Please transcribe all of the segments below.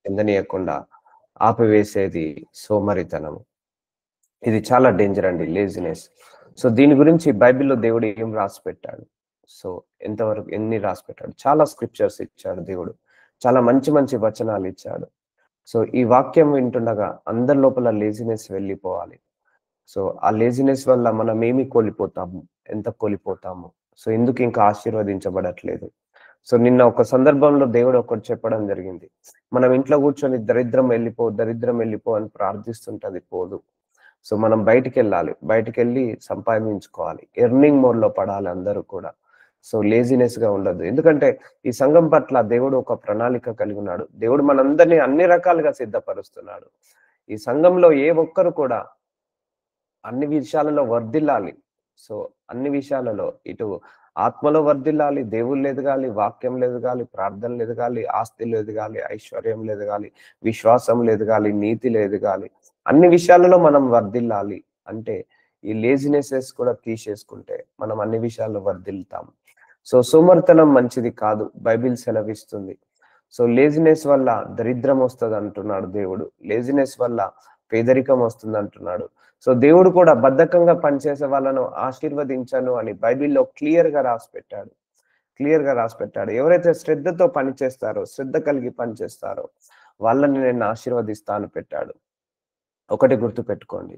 చెందనీయకుండా ఆపివేసేది సోమరితనము. ఇది చాలా డేంజర్ అండి లేజినెస్. సో దీని గురించి బైబిల్‌లో దేవుడు ఏం రాసి పెట్టాడు? సో ఎంతవరకు ఎన్ని రాసి పెట్టాడు? చాలా స్క్రిప్చర్స్ ఇచ్చాడు దేవుడు. చాలా మంచి మంచి వచనాలు ఇచ్చాడు. సో ఈ వాక్యం వింటుండగా అందరి లోపల లేజినెస్ వెళ్ళిపోవాలి. సో ఆ లేజినెస్ వల్ల మనం ఏమి కోల్పోతాము? ఎంత కోల్పోతాము? సో ఎందుకు ఇంకా ఆశీర్వదించబడట్లేదు? సో నిన్న ఒక సందర్భంలో దేవుడు ఒకటి చెప్పడం జరిగింది. మనం ఇంట్లో కూర్చొని దరిద్రం వెళ్ళిపో, దరిద్రం వెళ్ళిపో అని ప్రార్థిస్తుంటే అది పోదు. సో మనం బయటికెళ్ళాలి. బయటికెళ్ళి సంపాదించుకోవాలి. ఎర్నింగ్ మోడ్‌లో పడాలి అందరూ కూడా. సో లేజినెస్‌గా ఉండొద్దు. ఎందుకంటే ఈ సంఘం పట్ల దేవుడు ఒక ప్రణాళిక కలిగి ఉన్నాడు. దేవుడు మనందరిని అన్ని రకాలుగా సిద్ధపరుస్తున్నాడు. ఈ సంఘంలో ఏ ఒక్కరు కూడా అన్ని విషయాలలో వర్ధిల్లాలి. సో అన్ని విషయాలలో ఇటు ఆత్మలో వర్ధిల్లాలి, దేవుళ్ళు ఎదగాలి, వాక్యంలో ఎదగాలి, ప్రార్థనలో ఎదగాలి, ఆస్తిలో ఎదగాలి, ఐశ్వర్యంలో ఎదగాలి, విశ్వాసంలో ఎదగాలి, నీతిలో ఎదగాలి. అన్ని విషయాలలో మనం వర్ధిల్లాలి. అంటే ఈ లేజినెసెస్ కూడా తీసేసుకుంటే మనం అన్ని విషయాల్లో వర్ధిల్లుతాం. సో సోమరితనం మంచిది కాదు. బైబిల్ సెలవిస్తుంది. సో లేజినెస్ వల్ల దరిద్రం వస్తది అంటున్నాడు దేవుడు. లేజినెస్ వల్ల పేదరికం వస్తుంది అంటున్నాడు. సో దేవుడు కూడా బద్ధకంగా పనిచేసే వాళ్ళను ఆశీర్వదించను అని బైబిల్‌లో క్లియర్‌గా రాసిపెట్టాడు. క్లియర్‌గా రాసిపెట్టాడు. ఎవరైతే శ్రద్ధతో పని చేస్తారో, శ్రద్ధ కలిగి పని చేస్తారో వాళ్ళని నేను ఆశీర్వదిస్తా అని పెట్టాడు. ఒకటి గుర్తుపెట్టుకోండి.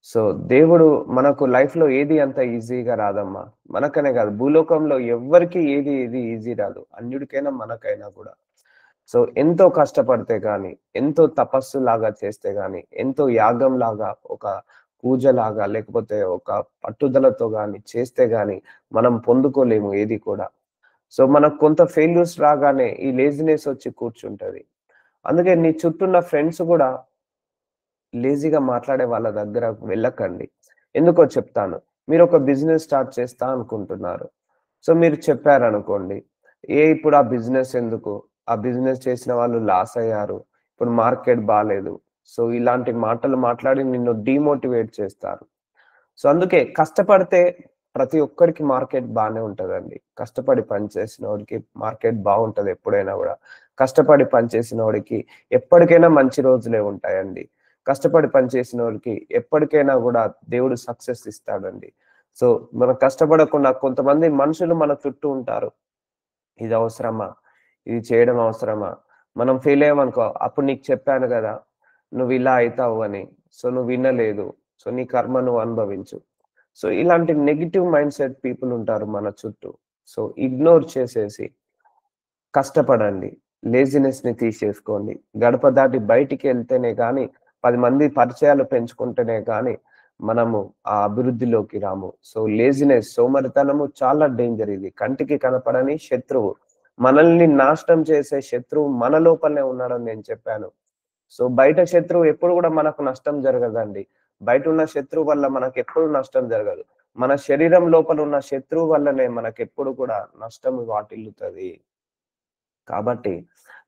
సో దేవుడు మనకు లైఫ్‌లో ఏది అంత ఈజీగా రాదమ్మా. మనకనే కాదు భూలోకంలో ఎవ్వరికీ ఏది ఈజీ రాదు. అన్యుడికైనా మనకైనా కూడా. సో ఎంతో కష్టపడితే గాని, ఎంతో తపస్సులాగా చేస్తే గాని, ఎంతో యాగంలాగా ఒక పూజలాగా లేకపోతే ఒక పట్టుదలతో గాని చేస్తే గాని మనం పొందుకోలేము ఏది కూడా. సో మనకు కొంత ఫెయిల్యూర్స్ రాగానే ఈ లేజినెస్ వచ్చి కూర్చుంటది. అందుకే నీ చుట్టూ ఉన్న ఫ్రెండ్స్ కూడా లేజీగా మాట్లాడే వాళ్ళ దగ్గర వెళ్ళకండి. ఎందుకో చెప్తాను. మీరొక బిజినెస్ స్టార్ట్ చేస్తా అనుకుంటున్నారు. సో మీరు చెప్పారనుకోండి, ఇప్పుడు ఆ బిజినెస్ ఎందుకు? ఆ బిజినెస్ చేసిన వాళ్ళు లాస్ అయ్యారు. ఇప్పుడు మార్కెట్ బాలేదు. సో ఇలాంటి మాటలు మాట్లాడి నిన్ను డీమోటివేట్ చేస్తారు. సో అందుకే కష్టపడితే ప్రతి ఒక్కడికి మార్కెట్ బానే ఉంటదండి. కష్టపడి పని చేసినోడికి మార్కెట్ బావుంటది ఎప్పుడైనా గూడా. కష్టపడి పని చేసినోడికి ఎప్పటికైనా మంచి రోజులే ఉంటాయండి. కష్టపడి పని చేసినోడికి ఎప్పటికైనా గూడా దేవుడు సక్సెస్ ఇస్తాడండి. సో మనం కష్టపడకుండా కొంతమంది మనుషులు మన చుట్టూ ఉంటారు. ఇది అవసరమా? ఇది చేయడం అవసరమా? మనం ఫెయిల్ అయ్యామనుకో, అప్పుడు నీకు చెప్పాను గదా! నువ్విలా అయితావు అని. సో నువ్వు వినలేదు. సో నీ కర్మ నువ్వు అనుభవించు. సో ఇలాంటి నెగెటివ్ మైండ్‌సెట్ పీపుల్ ఉంటారు మన చుట్టూ. సో ఇగ్నోర్ చేసేసి కష్టపడండి. లేజినెస్‌ని తీసేసుకోండి. గడప దాటి బయటికెళ్తేనే గాని 10 మంది పరిచయాలు పెంచుకుంటేనే గాని మనము ఆ అభివృద్ధిలోకి రాము. సో లేజినెస్ సోమరితనము చాలా డేంజర్ ఇది. కంటికి కనపడని శత్రువు. మనల్ని నాశనం చేసే శత్రువు మన లోపలనే ఉన్నాడని నేను చెప్పాను. సో బయట శత్రువు ఎప్పుడు గూడా మనకు నష్టం జరగదండి. బయటున్న శత్రువు వల్ల మనకెప్పుడు నష్టం జరగదు. మన శరీరం లోపల ఉన్న శత్రువు వల్లనే మనకెప్పుడు కూడా నష్టం వాటిల్లుతది. కాబట్టి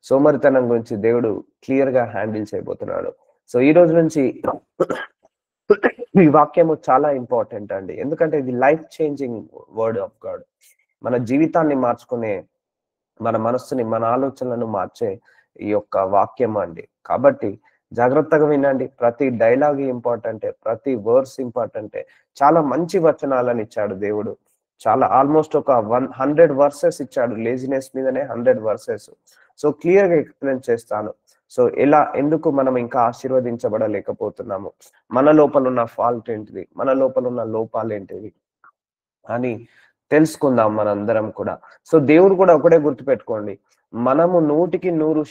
సోమరితనం గురించి దేవుడు క్లియర్‌గా హ్యాండిల్ చేయబోతున్నాడు. సో ఈ రోజు నుంచి ఈ వాక్యము చాలా ఇంపార్టెంట్ అండి. ఎందుకంటే ఇది life changing word of God. మన జీవితాన్ని మార్చుకునే, మన మనస్సుని, మన ఆలోచనలను మార్చే ఈ యొక్క వాక్యం అండి. కాబట్టి జాగ్రత్తగా వినండి. ప్రతి డైలాగ్ ఇంపార్టెంటే. ప్రతి వర్డ్స్ ఇంపార్టెంటే. చాలా మంచి వచనాలను ఇచ్చాడు దేవుడు. చాలా ఆల్‌మోస్ట్ ఒక 100 వర్సెస్ ఇచ్చాడు. లేజినెస్ మీదనే 100 వర్సెస్. సో క్లియర్‌గా ఎక్స్‌ప్లెయిన్ చేస్తాను. సో ఎందుకు మనం ఇంకా ఆశీర్వదించబడలేకపోతున్నాము? మన లోపల ఉన్న ఫాల్ట్ ఏంటిది? మన లోపల ఉన్న లోపాలేంటివి? అని తెలుసుకుందాం మనందరం కూడా. సో దేవుడు కూడా ఒకటే గుర్తుపెట్టుకోండి. మనము 100%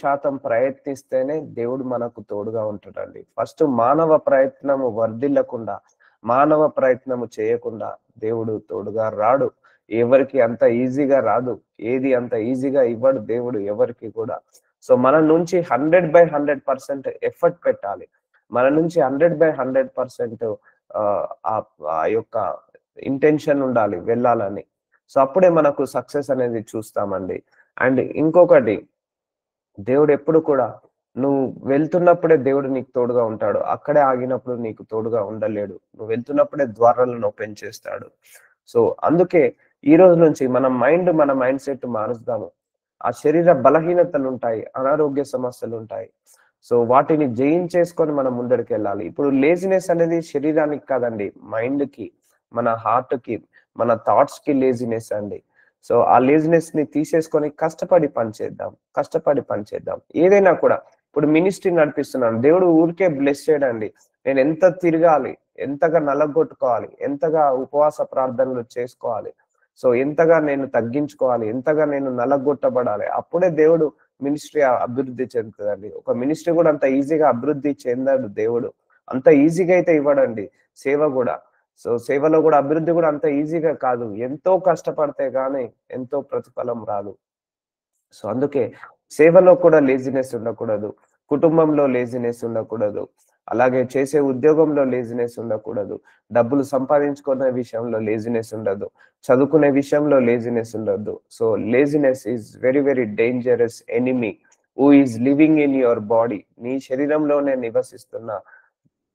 ప్రయత్నిస్తేనే దేవుడు మనకు తోడుగా ఉంటాడండి. ఫస్ట్ మానవ ప్రయత్నము వర్ధిల్లకుండా, మానవ ప్రయత్నము చేయకుండా దేవుడు తోడుగా రాడు. ఎవరికీ అంత ఈజీగా రాదు. ఏది అంత ఈజీగా ఇవ్వడు దేవుడు ఎవరికీ కూడా. సో మన నుంచి 100/100% ఎఫర్ట్ పెట్టాలి. మన నుంచి 100/100% ఆ యొక్క ఇంటెన్షన్ ఉండాలి వెళ్ళాలని. సో అప్పుడే మనకు సక్సెస్ అనేది చూస్తామండి. అండ్ ఇంకొకటి దేవుడెప్పుడు కూడా నువ్వు వెళ్తున్నప్పుడే దేవుడు నీకు తోడుగా ఉంటాడు. అక్కడే ఆగినప్పుడు నీకు తోడుగా ఉండలేడు. నువ్వు వెళ్తున్నప్పుడే ద్వారాలను ఓపెన్ చేస్తాడు. సో అందుకే ఈ రోజు నుంచి మన మైండ్ సెట్ మారుద్దాము. ఆ శరీర బలహీనతలు ఉంటాయి, అనారోగ్య సమస్యలు ఉంటాయి. సో వాటిని జయించేసుకొని మనం ముందరికి వెళ్ళాలి. ఇప్పుడు లేజినెస్ అనేది శరీరానికి కాదండి, మైండ్ కి, మన హార్ట్ కి, మన థాట్స్ కి లేజినెస్ అండి. సో ఆ లేజినెస్ ని తీసేసుకొని కష్టపడి పని చేద్దాం, కష్టపడి పని చేద్దాం. ఏదైనా కూడా ఇప్పుడు మినిస్ట్రీ నడిపిస్తున్నాను, దేవుడు ఊరికే బ్లెస్ చేయడండి. నేను ఎంత తిరగాలి, ఎంతగా నలగొట్టుకోవాలి, ఎంతగా ఉపవాస ప్రార్థనలు చేసుకోవాలి, సో ఎంతగా నేను తగ్గించుకోవాలి, ఎంతగా నేను నలగొట్టబడాలి, అప్పుడే దేవుడు మినిస్ట్రీ అభివృద్ధి చెందుతుందండి. ఒక మినిస్ట్రీ కూడా అంత ఈజీగా అభివృద్ధి చెందాడు దేవుడు, అంత ఈజీగా అయితే ఇవ్వడండి. సేవ కూడా, సో సేవలో కూడా అభివృద్ధి కూడా అంత ఈజీగా కాదు, ఎంతో కష్టపడితే గానీ ఎంతో ప్రతిఫలం రాదు. సో అందుకే సేవలో కూడా లేజినెస్ ఉండకూడదు, కుటుంబంలో లేజినెస్ ఉండకూడదు, అలాగే చేసే ఉద్యోగంలో లేజినెస్ ఉండకూడదు, డబ్బులు సంపాదించుకునే విషయంలో లేజినెస్ ఉండదు, చదువుకునే విషయంలో లేజినెస్ ఉండదు. So laziness is very very dangerous enemy who is living in your body. నీ శరీరంలోనే నివసిస్తున్న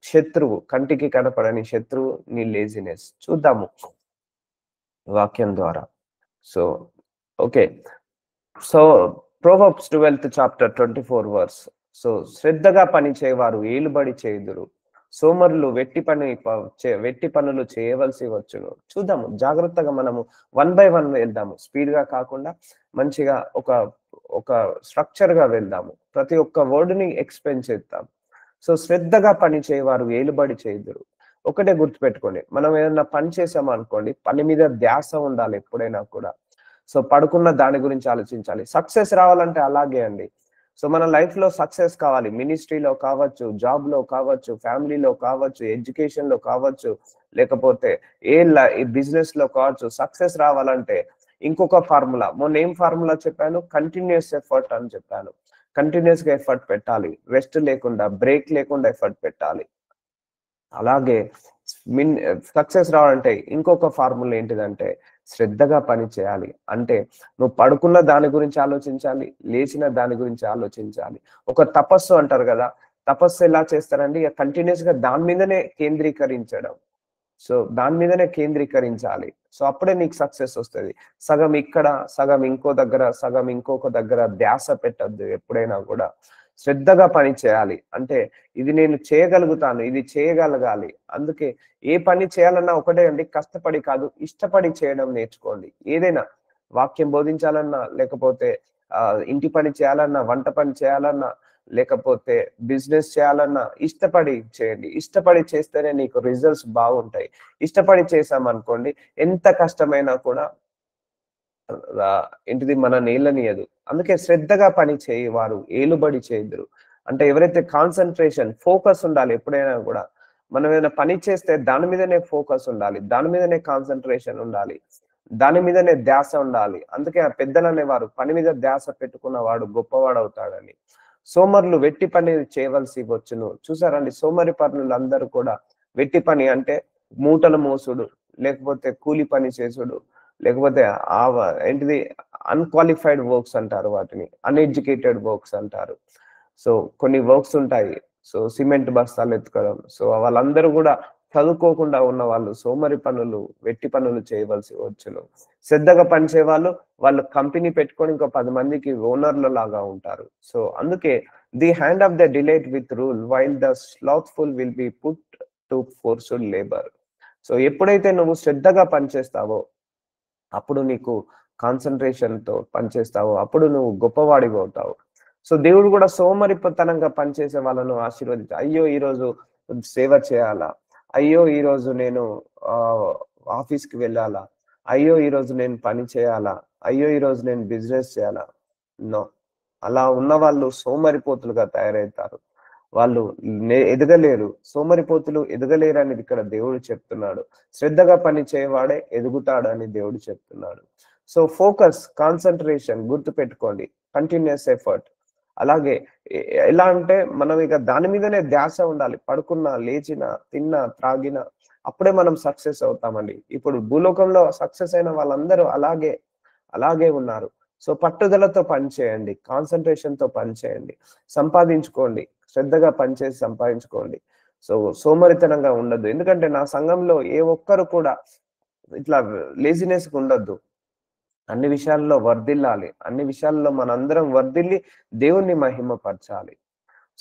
శత్రువు, కంటికి కనపడని శత్రువు నీ లేజినెస్. చూద్దాము వాక్యం ద్వారా. So okay, so proverbs 12th chapter 24 verse. So శ్రద్ధగా పని చేయవారు ఏలుబడి చేయుదురు, సోమరులు వెట్టి పనులు చేయవలసి వచ్చును. చూద్దాము జాగ్రత్తగా, మనము వన్ బై వన్ వెళ్దాము, స్పీడ్ గా కాకుండా మంచిగా ఒక ఒక స్ట్రక్చర్ గా వెళ్దాము, ప్రతి ఒక్క వర్డ్ ని ఎక్స్ప్లెయిన్ చేద్దాం. సో శ్రద్ధగా పని చేయవారు ఏలుబడి చేయుదురు. ఒకటే గుర్తుపెట్టుకోండి, మనం ఏదైనా పని చేసాము అనుకోండి, పని మీద ధ్యాస ఉండాలి ఎప్పుడైనా కూడా. సో పడుకున్న దాని గురించి ఆలోచించాలి. సక్సెస్ రావాలంటే అలాగే అండి. సో మన లైఫ్ లో సక్సెస్ కావాలి, మినిస్ట్రీలో కావచ్చు, జాబ్ లో కావచ్చు, ఫ్యామిలీలో కావచ్చు, ఎడ్యుకేషన్ లో కావచ్చు, లేకపోతే బిజినెస్ లో కావచ్చు. సక్సెస్ రావాలంటే ఇంకొక ఫార్ములా, మొన్న ఏం ఫార్ములా చెప్పాను, కంటిన్యూస్ ఎఫర్ట్ అని చెప్పాను. కంటిన్యూస్ గా ఎఫర్ట్ పెట్టాలి, రెస్ట్ లేకుండా, బ్రేక్ లేకుండా ఎఫర్ట్ పెట్టాలి. అలాగే మిన్ సక్సెస్ రావాలంటే ఇంకొక ఫార్ములా ఏంటిదంటే శ్రద్ధగా పని చేయాలి. అంటే నువ్వు పడుకున్న దాని గురించి ఆలోచించాలి, లేచిన దాని గురించి ఆలోచించాలి. ఒక తపస్సు అంటారు కదా, తపస్సు ఎలా చేస్తారండి, ఇక కంటిన్యూస్ గా దాని మీదనే కేంద్రీకరించడం. సో దాని మీదనే కేంద్రీకరించాలి. సో అప్పుడే నీకు సక్సెస్ వస్తుంది. సగం ఇక్కడ, సగం ఇంకో దగ్గర, సగం ఇంకొక దగ్గర ధ్యాస పెట్టద్దు ఎప్పుడైనా కూడా. శ్రద్ధగా పని చేయాలి అంటే ఇది నేను చేయగలుగుతాను, ఇది చేయగలగాలి. అందుకే ఏ పని చేయాలన్నా ఒకటే అండి, కష్టపడి కాదు, ఇష్టపడి చేయడం నేర్చుకోండి. ఏదైనా వాక్యం బోధించాలన్నా, లేకపోతే ఇంటి పని చేయాలన్నా, వంట పని చేయాలన్నా, లేకపోతే బిజినెస్ చేయాలన్నా ఇష్టపడి చేయండి. ఇష్టపడి చేస్తేనే నీకు రిజల్ట్స్ బాగుంటాయి. ఇష్టపడి చేసామనుకోండి, ఎంత కష్టమైనా కూడా ఏంటిది మన నీళ్ళనియదు. అందుకే శ్రద్ధగా పని చేయవారు ఏలుబడి చేయుదురు. అంటే ఎవరైతే కాన్సంట్రేషన్, ఫోకస్ ఉండాలి ఎప్పుడైనా కూడా. మనం ఏదైనా పని చేస్తే దాని మీదనే ఫోకస్ ఉండాలి, దాని మీదనే కాన్సంట్రేషన్ ఉండాలి, దాని మీదనే ధ్యాస ఉండాలి. అందుకే ఆ పెద్దలు అనేవారు, పని మీద ధ్యాస పెట్టుకున్న వాడు గొప్పవాడు అవుతాడని. సోమరులు వెట్టి పని చేయవలసి వచ్చును. చూసారండి, సోమరి పనులు అందరూ కూడా వెట్టి పని అంటే మూటలు మోసుడు, లేకపోతే కూలి పని చేసుడు, లేకపోతే ఏంటిది అన్‌క్వాలిఫైడ్ వర్క్స్ అంటారు వాటిని. అన్‌ఎడ్యుకేటెడ్ వర్క్స్ అంటారు. సో కొన్ని వర్క్స్ ఉంటాయి. సో సిమెంట్ బస్తాలు ఎత్తుకోవడం. సో వాళ్ళందరూ కూడా చదువుకోకుండా ఉన్న వాళ్ళు సోమరి పనులు, వెట్టి పనులు చేయవలసి వచ్చును. శ్రద్ధగా పనిచేవాళ్ళు, వాళ్ళు కంపెనీ పెట్టుకొని ఇంకో 10 మందికి ఓనర్‌ల లాగా ఉంటారు. సో అందుకే the hand of the delight with rule while the slothful will be put to forced labour. So ఎప్పుడైతే నువ్వు శ్రద్ధగా పనిచేస్తావో, అప్పుడు నీకు కాన్సంట్రేషన్‌తో పనిచేస్తావు, అప్పుడు నువ్వు గొప్పవాడివవుతావు. సో దేవుడు కూడా సోమరిపోతనంగా పనిచేసే వాళ్ళను అయ్యో ఈరోజు సేవ చేయాలా, అయ్యో ఈరోజు నేను ఆహ్, ఆఫీస్‌కి వెళ్ళాలా, అయ్యో ఈరోజు నేను పని చేయాలా, అయ్యో ఈరోజు నేను బిజినెస్ చేయాలా. నో. అలా ఉన్నవాళ్ళు సోమరిపోతులుగా తయారవుతారు. వాళ్ళు ఎదగలేరు. సోమరిపోతులు ఎదగలేరని ఇక్కడ దేవుడు చెప్తున్నాడు. శ్రద్ధగా పని చేయవాడే ఎదుగుతాడని దేవుడు చెప్తున్నాడు. సో ఫోకస్, కాన్సంట్రేషన్ గుర్తుపెట్టుకోండి. Continuous effort. అలాగే ఎలా అంటే మనం ఇక దాని మీదనే ధ్యాస ఉండాలి. పడుకున్నా, లేచినా, తిన్నా, త్రాగినా అప్పుడే మనం సక్సెస్ అవుతామండి. ఇప్పుడు భూలోకంలో సక్సెస్ అయిన వాళ్ళందరూ అలాగే, అలాగే ఉన్నారు. సో పట్టుదలతో పని చేయండి, కాన్సంట్రేషన్‌తో పని చేయండి, సంపాదించుకోండి. శ్రద్ధగా పనిచేసి సంపాదించుకోండి. సో సోమరితనంగా ఉండొద్దు. ఎందుకంటే నా సంఘంలో ఏ ఒక్కరు కూడా ఇట్లా లేజినెస్‌గా ఉండొద్దు. అన్ని విషయాల్లో వర్ధిల్లాలి. అన్ని విషయాల్లో మనందరం వర్ధిల్లి దేవుణ్ణి మహిమపరచాలి.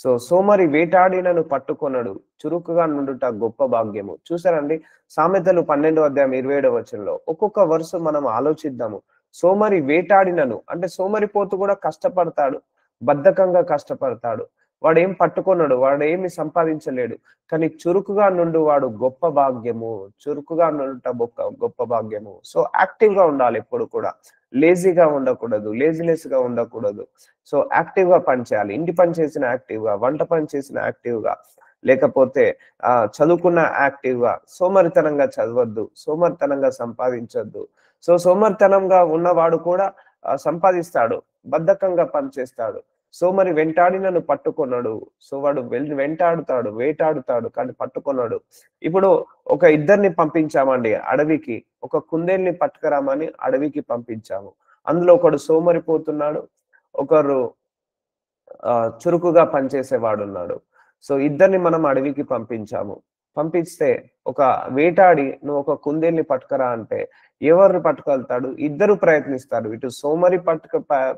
సో సోమరి వేటాడినను పట్టుకొనడు, చురుకుగా నుండుట గొప్ప భాగ్యము. చూసారండి, సామెతలు 12:27 ఒక్కొక్క వరుస మనం ఆలోచిద్దాము. సోమరి వేటాడినను అంటే సోమరిపోతు కూడా కష్టపడతాడు, బద్ధకంగా కష్టపడతాడు, వాడేం పట్టుకొనడు, వాడేమి సంపాదించలేడు. కానీ చురుకుగా నుండు వాడు గొప్ప భాగ్యము, చురుకుగా నుండుట గొప్ప భాగ్యము. సో యాక్టివ్ గా ఉండాలి ఎప్పుడు కూడా, లేజీగా ఉండకూడదు, లేజినెస్ గా ఉండకూడదు. సో యాక్టివ్ గా పని చేయాలి. ఇంటి పని చేసిన యాక్టివ్ గా, వంట పని చేసిన యాక్టివ్ గా, లేకపోతే చదువుకున్న యాక్టివ్ గా. సోమరితనంగా చదవద్దు, సోమరితనంగా సంపాదించొద్దు. సో సోమరితనంగా ఉన్నవాడు కూడా సంపాదిస్తాడు, బద్ధకంగా పనిచేస్తాడు. సోమరి వెంటాడినను పట్టుకొనడు. సో వాడు వెంటాడుతాడు, వేటాడుతాడు, కానీ పట్టుకొనడు. ఇప్పుడు ఒక ఇద్దరిని పంపించామండి అడవికి, ఒక కుందేల్ని పట్టుకురామని అడవికి పంపించాము. అందులో ఒకడు సోమరిపోతున్నాడు, ఒకరు చురుకుగా పనిచేసేవాడున్నాడు. సో ఇద్దరిని మనం అడవికి పంపించాము. పంపిస్తే ఒక వేటాడి నువ్వు ఒక కుందేల్ని పట్టుకురా అంటే ఎవరిని పట్టుకెళ్తాడు? ఇద్దరు ప్రయత్నిస్తారు. ఇటు సోమరి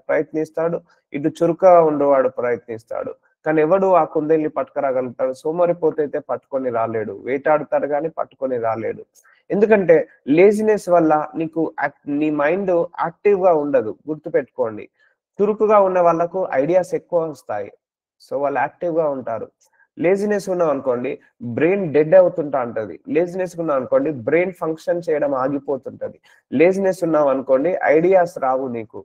ప్రయత్నిస్తాడు, ఇటు చురుకుగా ఉండేవాడు ప్రయత్నిస్తాడు. కానీ ఎవడు ఆ కుందేల్ని పట్టుకురాగలుగుతాడు? సోమరిపోతైతే పట్టుకొని రాలేడు, వేటాడుతాడు కానీ పట్టుకొని రాలేడు. ఎందుకంటే లేజినెస్ వల్ల నీ మైండ్ యాక్టివ్ గా ఉండదు. గుర్తుపెట్టుకోండి, చురుకుగా ఉన్న వాళ్ళకు ఐడియాస్ ఎక్కువ వస్తాయి. సో వాళ్ళు యాక్టివ్ గా ఉంటారు. లేజినెస్ ఉన్నాం అనుకోండి, బ్రెయిన్ డెడ్ అవుతుంటా ఉంటది. లేజినెస్ ఉన్నాం అనుకోండి, బ్రెయిన్ ఫంక్షన్ చేయడం ఆగిపోతుంటది. లేజినెస్ ఉన్నాం అనుకోండి, ఐడియాస్ రావు నీకు,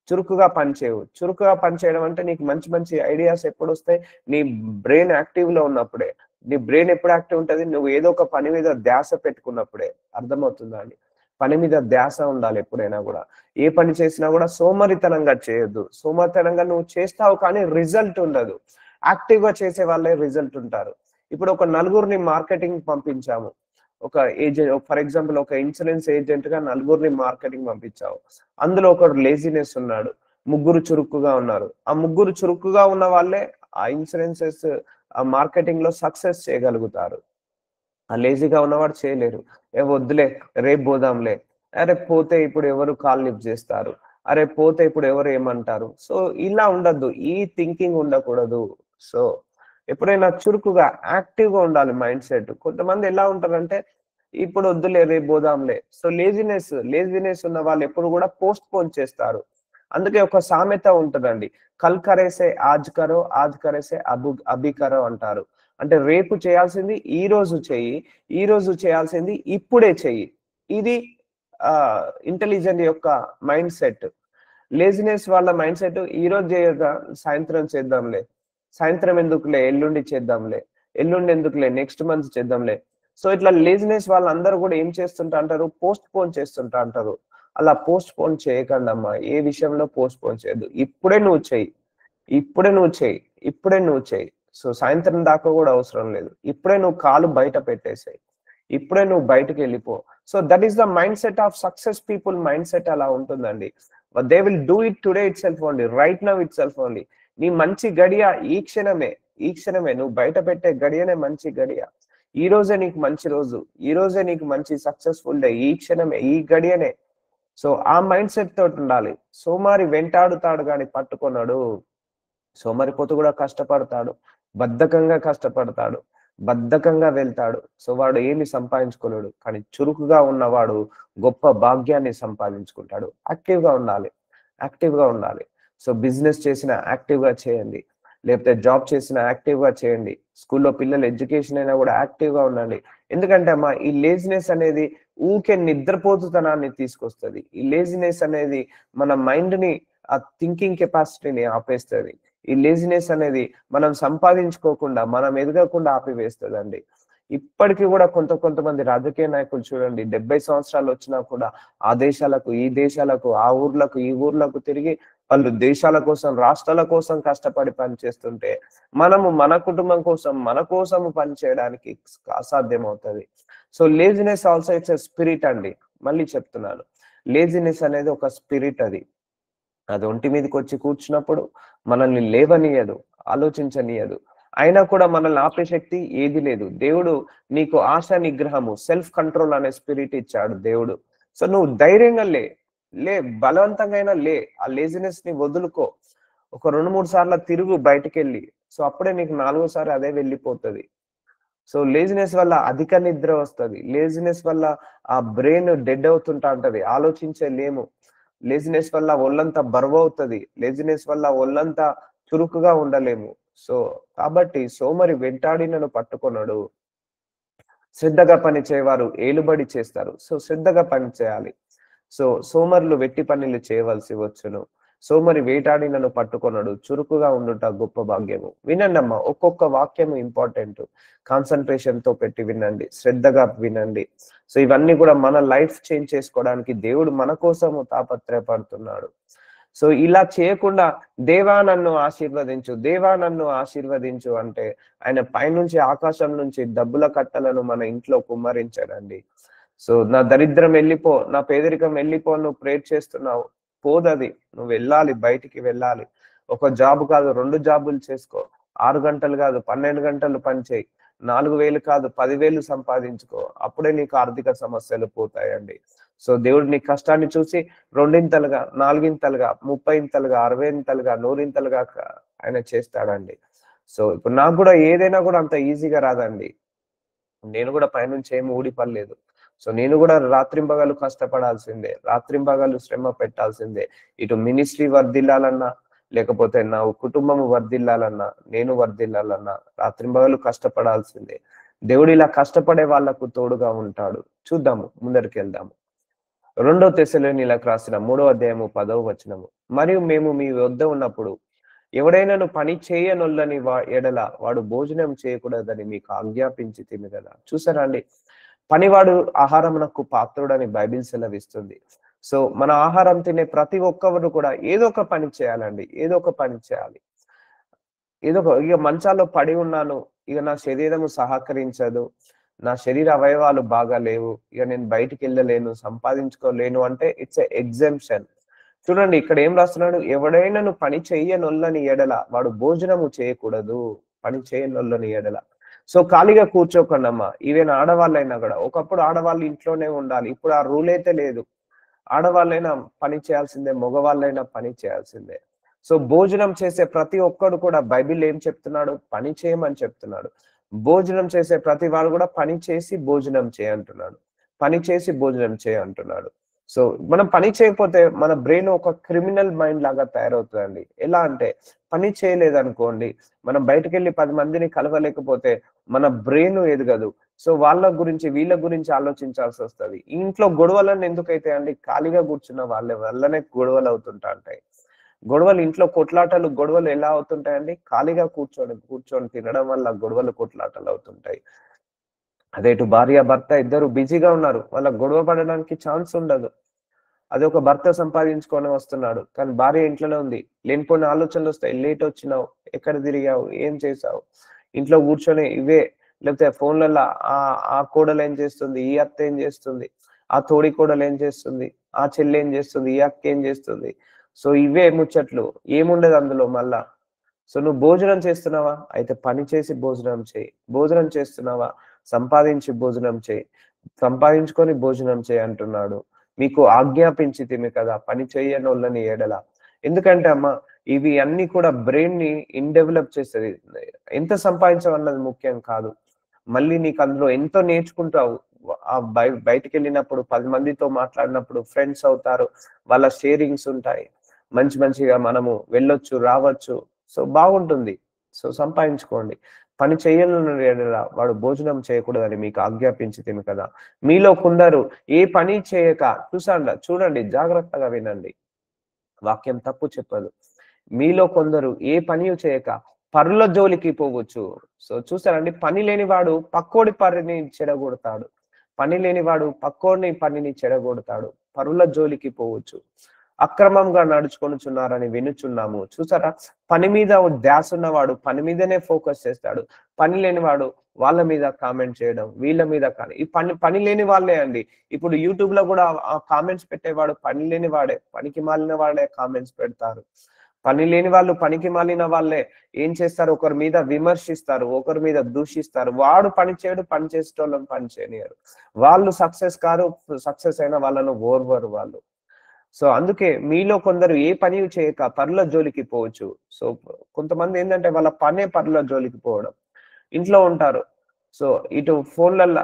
చురుకుగా పనిచేయవు. చురుకుగా పనిచేయడం అంటే నీకు మంచి మంచి ఐడియాస్ ఎప్పుడు వస్తాయి? నీ బ్రెయిన్ యాక్టివ్ లో ఉన్నప్పుడే. నీ బ్రెయిన్ ఎప్పుడు యాక్టివ్ ఉంటది? నువ్వు ఏదో ఒక పని మీద ధ్యాస పెట్టుకున్నప్పుడే. అర్థమవుతుందా అండి? పని మీద ధ్యాస ఉండాలి ఎప్పుడైనా కూడా. ఏ పని చేసినా కూడా సోమరితనంగా చేయొద్దు. సోమరితనంగా నువ్వు చేస్తావు కానీ రిజల్ట్ ఉండదు. యాక్టివ్ గా చేసే వాళ్ళే రిజల్ట్ ఉంటారు. ఇప్పుడు ఒక నలుగురిని మార్కెటింగ్ పంపించాము. ఒక ఏజెంట్, ఫర్ ఎగ్జాంపుల్ ఒక ఇన్సూరెన్స్ ఏజెంట్ గా నలుగురిని మార్కెటింగ్ పంపించావు. అందులో ఒకడు లేజినెస్ ఉన్నాడు, ముగ్గురు చురుకుగా ఉన్నారు. ఆ ముగ్గురు చురుకుగా ఉన్న వాళ్ళే ఆ ఇన్సూరెన్సెస్ మార్కెటింగ్ లో సక్సెస్ చేయగలుగుతారు. ఆ లేజీగా ఉన్నవాడు చేయలేరు. వద్దులే, రేపు పోదాంలే, అరే పోతే ఇప్పుడు ఎవరు కాల్ లిఫ్ట్ చేస్తారు, అరే పోతే ఇప్పుడు ఎవరు ఏమంటారు. సో ఇలా ఉండద్దు, ఈ థింకింగ్ ఉండకూడదు. సో ఎప్పుడైనా చురుకుగా యాక్టివ్ గా ఉండాలి మైండ్ సెట్. కొంతమంది ఎలా ఉంటారంటే ఇప్పుడు వద్దులే రేపు పోదాంలే. సో లేజినెస్ ఉన్న వాళ్ళు ఎప్పుడు కూడా పోస్ట్ పోన్ చేస్తారు. అందుకే ఒక సామెత ఉంటదండి, కల్ కరేసే ఆజ్ కరో, ఆజ్ కరేసే అభి కరో అంటారు. అంటే రేపు చేయాల్సింది ఈ రోజు చెయ్యి, ఈ రోజు చేయాల్సింది ఇప్పుడే చెయ్యి. ఇది ఇంటెలిజెంట్ యొక్క మైండ్ సెట్. లేజినెస్ వాళ్ళ మైండ్ సెట్, ఈ రోజు చేయగా సాయంత్రం చేద్దాంలే, సాయంత్రం ఎందుకులే ఎల్లుండి చేద్దాంలే, ఎల్లుండి ఎందుకులే నెక్స్ట్ మంత్ చేద్దాంలే. సో ఇట్లా లేజినెస్ వాళ్ళందరూ కూడా ఏం చేస్తుంటా అంటారు? పోస్ట్ పోన్ చేస్తుంటా అంటారు. అలా పోస్ట్ పోన్ చేయకండి అమ్మా, ఏ విషయంలో పోస్ట్ పోన్ చేయొద్దు. ఇప్పుడే నువ్వు చెయ్యి, ఇప్పుడే నువ్వు చెయ్యి, ఇప్పుడే నువ్వు చెయ్యి. సో సాయంత్రం దాకా కూడా అవసరం లేదు. ఇప్పుడే నువ్వు కాలు బయట పెట్టేసాయి, ఇప్పుడే నువ్వు బయటకు వెళ్ళిపో. So that is the mind set of success people. Mind set అలా ఉంటుందండి. They will do it today it self only, right now it self only. నీ మంచి గడియ ఈ క్షణమే, ఈ క్షణమే. నువ్వు బయట పెట్టే గడియనే మంచి గడియ. ఈ రోజే నీకు మంచి రోజు, ఈ రోజే నీకు మంచి సక్సెస్ఫుల్ డే, ఈ క్షణమే, ఈ గడియనే. సో ఆ మైండ్ సెట్ తోటి ఉండాలి. సోమారి వెంటాడుతాడు కానీ పట్టుకొన్నాడు. సోమరిపోతు కూడా కష్టపడతాడు, బద్ధకంగా కష్టపడతాడు, బద్ధకంగా వెళ్తాడు. సో వాడు ఏమి సంపాదించుకోలేడు. కానీ చురుకుగా ఉన్నవాడు గొప్ప భాగ్యాన్ని సంపాదించుకుంటాడు. యాక్టివ్ గా ఉండాలి, యాక్టివ్ గా ఉండాలి. సో బిజినెస్ చేసిన యాక్టివ్ గా చేయండి, లేకపోతే జాబ్ చేసిన యాక్టివ్ గా చేయండి. స్కూల్లో పిల్లలు ఎడ్యుకేషన్ అయినా కూడా యాక్టివ్ గా ఉండండి. ఎందుకంటే అమ్మా ఈ లేజినెస్ అనేది ఊకే నిద్రపోతుతనాన్ని తీసుకొస్తుంది. ఈ లేజినెస్ అనేది మన మైండ్ ని, ఆ థింకింగ్ కెపాసిటీని ఆపేస్తుంది. ఈ లేజినెస్ అనేది మనం సంపాదించుకోకుండా, మనం ఎదగకుండా ఆపివేస్తుందండి. ఇప్పటికీ కూడా కొంతమంది రాజకీయ నాయకులు చూడండి, 70 సంవత్సరాలు వచ్చినా కూడా ఆ దేశాలకు, ఈ దేశాలకు, ఆ ఊర్లకు, ఈ ఊర్లకు తిరిగి వాళ్ళు దేశాల కోసం, రాష్ట్రాల కోసం కష్టపడి పనిచేస్తుంటే మనము మన కుటుంబం కోసం, మన కోసము పని చేయడానికి అసాధ్యం అవుతుంది. So laziness also it's a spirit అండి. మళ్ళీ చెప్తున్నాను, లేజినెస్ అనేది ఒక స్పిరిట్. అది ఒంటి మీదకి వచ్చి కూర్చున్నప్పుడు మనల్ని లేవనీయదు, ఆలోచించనీయదు. అయినా కూడా మనల్ని ఆపే శక్తి ఏది లేదు. దేవుడు నీకు ఆశ నిగ్రహము, సెల్ఫ్ కంట్రోల్ అనే స్పిరిట్ ఇచ్చాడు దేవుడు. సో నువ్వు ధైర్యంగా లే, లే, బలవంతంగా అయినా లే, ఆ లేజినెస్ ని వదులుకో. ఒక 2, 3 సార్లు తిరుగు బయటికెళ్ళి. సో అప్పుడే నీకు నాలుగోసారి అదే వెళ్ళిపోతది. సో లేజినెస్ వల్ల అధిక నిద్ర వస్తది. లేజినెస్ వల్ల ఆ బ్రెయిన్ డెడ్ అవుతుంటా ఉంటది. ఆలోచించలేము. లేజినెస్ వల్ల ఒళ్ళంతా బరువవుతది. లేజినెస్ వల్ల ఒళ్ళంతా చురుకుగా ఉండలేము. సో కాబట్టి సోమరి వెంటాడి నన్ను పట్టుకొనడు. శ్రద్ధగా పని చేయవారు ఏలుబడి చేస్తారు. సో శ్రద్ధగా పని చేయాలి. సో సోమరులు వెట్టి పనులు చేయవలసి వచ్చును. సోమరి వేటాడి నన్ను పట్టుకొనడు. చురుకుగా ఉండుట గొప్ప భాగ్యము. వినండమ్మా, ఒక్కొక్క వాక్యము ఇంపార్టెంట్. కాన్సంట్రేషన్ తో పెట్టి వినండి. శ్రద్ధగా వినండి. సో ఇవన్నీ కూడా మన లైఫ్ చేంజ్ చేసుకోవడానికి దేవుడు మన కోసము తాపత్రయపడుతున్నాడు. సో ఇలా చేయకుండా దేవా నన్ను ఆశీర్వదించు, దేవా నన్ను ఆశీర్వదించు అంటే ఆయన పైనుంచి ఆకాశం నుంచి డబ్బుల కట్టలను మన ఇంట్లో కుమ్మరించాడండి. సో నా దరిద్రం వెళ్ళిపో, నా పేదరికం వెళ్ళిపో, నువ్వు ప్రేర్ చేస్తున్నావు, పోదది. నువ్వు వెళ్ళాలి, బయటికి వెళ్ళాలి. ఒక జాబ్ కాదు 2 జాబులు చేసుకో. 6 గంటలు కాదు 12 గంటలు పని చేయి. 4,000 కాదు 10,000 సంపాదించుకో. అప్పుడే నీకు ఆర్థిక సమస్యలు పోతాయండి. సో దేవుడు నీ కష్టాన్ని చూసి రెండింతలుగా, నాలుగింతలుగా, 30ఇంతలుగా, 60ఇంతలుగా, 100ఇంతలుగా ఆయన చేస్తాడండి. సో ఇప్పుడు నాకు కూడా ఏదైనా కూడా అంత ఈజీగా రాదండి. నేను కూడా పైనుంచి ఏమి ఊడిపడలేదు. సో నేను కూడా రాత్రింబగళ్ళు కష్టపడాల్సిందే. రాత్రింబగళ్ళు శ్రమ పెట్టాల్సిందే. ఇటు మినిస్ట్రీ వర్ధిల్లాలన్నా, లేకపోతే నా కుటుంబం వర్ధిల్లాలన్నా, నేను వర్ధిల్లాలన్నా రాత్రింబగళ్ళు కష్టపడాల్సిందే. దేవుడు ఇలా కష్టపడే వాళ్ళకు తోడుగా ఉంటాడు. చూద్దాము, ముందరికెళ్దాము. 2 తెస్సలోనియులకు రాసిన 3వ అధ్యాయము 10వ వచనము. మరియు మేము మీ వద్ద ఉన్నప్పుడు ఎవడైనాను పని చేయనొల్లని ఎడల వాడు భోజనం చేయకూడదని మీకు ఆజ్ఞాపించితిమి గదా. చూసారా అండి? పనివాడు ఆహారమునకు పాత్రుడని బైబిల్ సెలవిస్తుంది. సో మన ఆహారం తినే ప్రతి ఒక్కరు కూడా ఏదో ఒక పని చేయాలండి. ఏదో ఒక పని చేయాలి. ఇక మంచాల్లో పడి ఉన్నాను, ఇక నా శరీరము సహకరించదు, నా శరీర అవయవాలు బాగా లేవు, ఇక నేను బయటికి వెళ్ళలేను, సంపాదించుకోలేను అంటే ఇట్స్ ఎగ్జంప్షన్. చూడండి ఇక్కడ ఏం రాస్తున్నాడు, ఎవడైనాను పని చెయ్యనొల్లని ఎడల వాడు భోజనము చేయకూడదు. పని చేయనొల్లని ఎడల. సో ఖాళీగా కూర్చోకండమ్మా. ఈవెన్ ఆడవాళ్ళైనా కూడా, ఒకప్పుడు ఆడవాళ్ళు ఇంట్లోనే ఉండాలి, ఇప్పుడు ఆ రూల్ అయితే లేదు. ఆడవాళ్ళైనా పని చేయాల్సిందే, మగవాళ్ళైనా పని చేయాల్సిందే. సో భోజనం చేసే ప్రతి ఒక్కడు కూడా బైబిల్ ఏం చెప్తున్నాడు, పని చేయమని చెప్తున్నాడు. భోజనం చేసే ప్రతి వాడు కూడా పని చేసి భోజనం చేయంటున్నాడు. పని చేసి భోజనం చేయంటున్నాడు. సో మనం పని చేయకపోతే మన బ్రెయిన్ ఒక క్రిమినల్ మైండ్ లాగా తయారవుతుందండి. ఎలా అంటే పని చేయలేదనుకోండి, మనం బయటకు వెళ్ళి 10 మందిని కలవలేకపోతే మన బ్రెయిన్ ఎదగదు. సో వాళ్ళ గురించి వీళ్ళ గురించి ఆలోచించాల్సి వస్తది. ఇంట్లో గొడవలన్నీ ఎందుకైతే అండి, ఖాళీగా కూర్చున్న వాళ్ళ వల్లనే గొడవలు అవుతుంటా ఉంటాయి. గొడవలు ఇంట్లో కొట్లాటలు, గొడవలు ఎలా అవుతుంటాయండి? ఖాళీగా కూర్చొని తినడం వల్ల గొడవలు, కొట్లాటలు అవుతుంటాయి. అదే ఇటు భార్య భర్త ఇద్దరు బిజీగా ఉన్నారు, వాళ్ళకి గొడవ పడడానికి ఛాన్స్ ఉండదు. అదే ఒక భర్త సంపాదించుకొని వస్తున్నాడు, కానీ భార్య ఇంట్లోనే ఉంది. లేనిపోయిన ఆలోచనలు వస్తాయి. లేట్ వచ్చినావు, ఎక్కడ తిరిగావు, ఏం చేసావు, ఇంట్లో కూర్చొని ఇవే. లేకపోతే ఫోన్లలో ఆ ఆ కోడలు ఏం చేస్తుంది, ఈ అత్త ఏం చేస్తుంది, ఆ తోడి కోడలు ఏం చేస్తుంది, ఆ చెల్లి ఏం చేస్తుంది, ఈ అక్క ఏం చేస్తుంది. సో ఇవే ముచ్చట్లు, ఏముండదు అందులో మళ్ళా. సో నువ్వు భోజనం చేస్తున్నావా? అయితే పని చేసి భోజనం చేయి. భోజనం చేస్తున్నావా? సంపాదించి భోజనం చేయి. సంపాదించుకొని భోజనం చేయి అంటున్నాడు. మీకు ఆజ్ఞాపించితిమి కదా పని చేయనోళ్ళని ఎడల. ఎందుకంటే అమ్మా, ఇవి అన్ని కూడా బ్రెయిన్ ని ఇన్‌డెవలప్ చేస్తది. ఎంత సంపాదించవన్నది ముఖ్యం కాదు. మళ్ళీ నీకు అందులో ఎంతో నేర్చుకుంటావు. బయటికెళ్ళినప్పుడు 10 మందితో మాట్లాడినప్పుడు ఫ్రెండ్స్ అవుతారు. వాళ్ళ షేరింగ్స్ ఉంటాయి. మంచి మంచిగా మనము వెళ్ళొచ్చు, రావచ్చు. సో బాగుంటుంది. సో సంపాదించుకోండి. పని చేయనోని ఎడల వాడు భోజనం చేయకూడదని మీకు ఆజ్ఞాపించితిమి కదా. మీలో కొందరు ఏ పని చేయక, చూడండి జాగ్రత్తగా వినండి. వాక్యం తప్పు చెప్పదు. మీలో కొందరు ఏ పనియు చేయక పరుల జోలికి పోవచ్చు. సో చూసారండి, పని లేనివాడు పక్కోడి పనిని చెడగొడతాడు. పని లేనివాడు పక్కోడిని పనిని చెడగొడతాడు. పరుల జోలికి పోవచ్చు. అక్రమంగా నడుచుకొనుచున్నారని వినుచున్నాము. చూసారా, పని మీద ధ్యాస ఉన్నవాడు పని మీదనే ఫోకస్ చేస్తాడు. పని లేనివాడు వాళ్ళ మీద కామెంట్ చేయడం, వీళ్ళ మీద కానీ ఈ పని లేని వాళ్ళే అండి. ఇప్పుడు యూట్యూబ్ లో కూడా ఆ కామెంట్స్ పెట్టేవాడు పని లేని వాడే, పనికి మాలిన వాడే కామెంట్స్ పెడతారు. పని లేని వాళ్ళు, పనికి మాలిన వాళ్ళే ఏం చేస్తారు, ఒకరి మీద విమర్శిస్తారు, ఒకరి మీద దూషిస్తారు. వాడు పని చేయడు, పని చేసేటోళ్ళని పని చేయనియరు. వాళ్ళు సక్సెస్ కారు, సక్సెస్ అయిన వాళ్ళను ఓర్వరు వాళ్ళు. సో అందుకే మీలో కొందరు ఏ పని చేయక పరుల జోలికి పోవచ్చు. సో కొంతమంది ఏంటంటే వాళ్ళ పనే పరుల జోలికి పోవడం. ఇంట్లో ఉంటారు. సో ఇటు ఫోన్‌లల్ల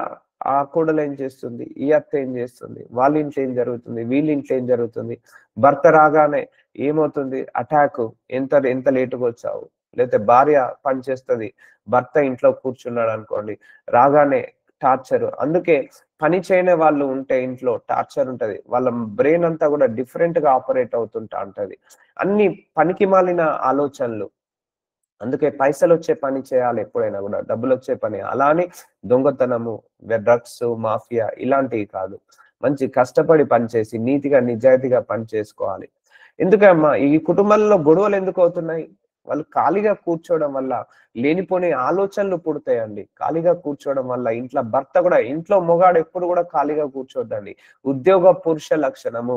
ఆ కోడలు ఏం చేస్తుంది? ఈ అత్త ఏం చేస్తుంది? వాళ్ళ ఇంట్లో ఏం జరుగుతుంది? వీళ్ళ ఇంట్లో ఏం జరుగుతుంది? భర్త రాగానే ఏమవుతుంది? అటాకు. ఎంత లేట్‌గొచ్చావు? లేతే భార్య పని చేస్తది. భర్త ఇంట్లో కూర్చున్నాడనుకోండి. రాగానే టార్చరు. అందుకే పని చేయని వాళ్ళు ఉంటే ఇంట్లో టార్చర్ ఉంటది. వాళ్ళ బ్రెయిన్ అంతా గూడా డిఫరెంట్‌గా ఆపరేట్ అవుతుంటా ఉంటది. అన్ని పనికిమాలిన ఆలోచనలు. అందుకే పైసలొచ్చే పని చేయాలి ఎప్పుడైనా గూడా. డబ్బులొచ్చే పని. అలా అని దొంగతనము, డ్రగ్స్, మాఫియా ఇలాంటివి కాదు. మంచి కష్టపడి పని చేసి, నీతిగా, నిజాయితీగా పని చేసుకోవాలి. ఎందుకమ్మా ఈ కుటుంబాల్లో గొడవలెందుకవుతున్నాయి? వాళ్ళు ఖాళీగా కూర్చోవడం వల్ల లేనిపోని ఆలోచనలు పుడతాయండి. ఖాళీగా కూర్చోవడం వల్ల ఇంట్లో మొగాడు ఎప్పుడు గూడా ఖాళీగా కూర్చోద్దండి. ఉద్యోగం పురుష లక్షణము.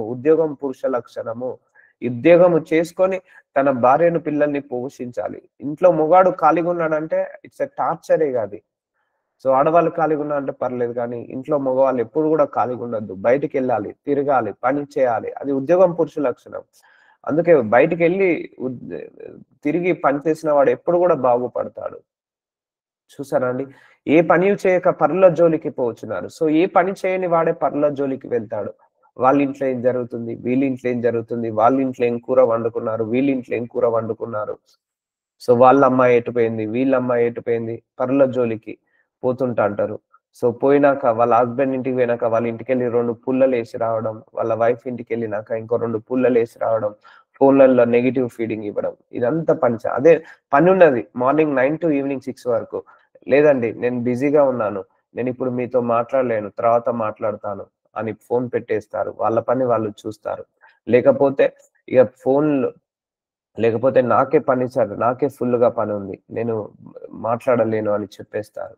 ఉద్యోగము చేసుకొని తన భార్యను, పిల్లల్ని పోషించాలి. ఇంట్లో మొగాడు ఖాళీగున్నాడంటే ఇట్స్ ఎ టార్చరే అది. సో, ఆడవాళ్ళు ఖాళీగున్నారంటే పర్లేదు కానీ, ఇంట్లో మగవాళ్ళు ఎప్పుడు గూడా ఖాళీగుండొద్దు. బయటికెళ్ళాలి, తిరగాలి, పని చేయాలి. అది ఉద్యోగం పురుష లక్షణం. అందుకే బయటికెళ్ళి ఉద్ తిరిగి పని చేసిన వాడు ఎప్పుడు గూడా బాగుపడతాడు. చూసారా అండి? ఏ పనియు చేయక పరుల జోలికి పోవచ్చున్నారు. సో, ఏ పని చేయని వాడే పరుల జోలికి వెళ్తాడు. వాళ్ళ ఇంట్లో ఏం జరుగుతుంది? వీళ్ళ ఇంట్లో ఏం జరుగుతుంది? వాళ్ళ ఇంట్లో ఏం కూర వండుకున్నారు? వీళ్ళ ఇంట్లో ఏం కూర వండుకున్నారు? సో, వాళ్ళ అమ్మాయి ఎటుపోయింది? వీళ్ళ అమ్మాయి ఎటుపోయింది? పరుల జోలికి పోతుంటా అంటారు. సో, పోయినాక వాళ్ళ హస్బెండ్ ఇంటికి పోయినాక వాళ్ళ ఇంటికెళ్ళి 2 పుల్లలేసి రావడం. వాళ్ళ వైఫ్ ఇంటికెళ్ళినాక ఇంకో 2 పుల్లలేసి రావడం. ఫోన్‌లల్లో నెగెటివ్ ఫీడింగ్ ఇవ్వడం. ఇదంతా అదే పనున్నది. మార్నింగ్ 9 టు ఈవినింగ్ 6 వరకు. లేదండి నేను బిజీగా ఉన్నాను. నేనిప్పుడు మీతో మాట్లాడలేను. తర్వాత మాట్లాడతాను అని ఫోన్ పెట్టేస్తారు. వాళ్ళ పని వాళ్ళు చూస్తారు. లేకపోతే ఇగ ఫోన్‌లో లేకపోతే నాకే ఫుల్‌గా పనుంది. నేను మాట్లాడలేను అని చెప్పేస్తారు.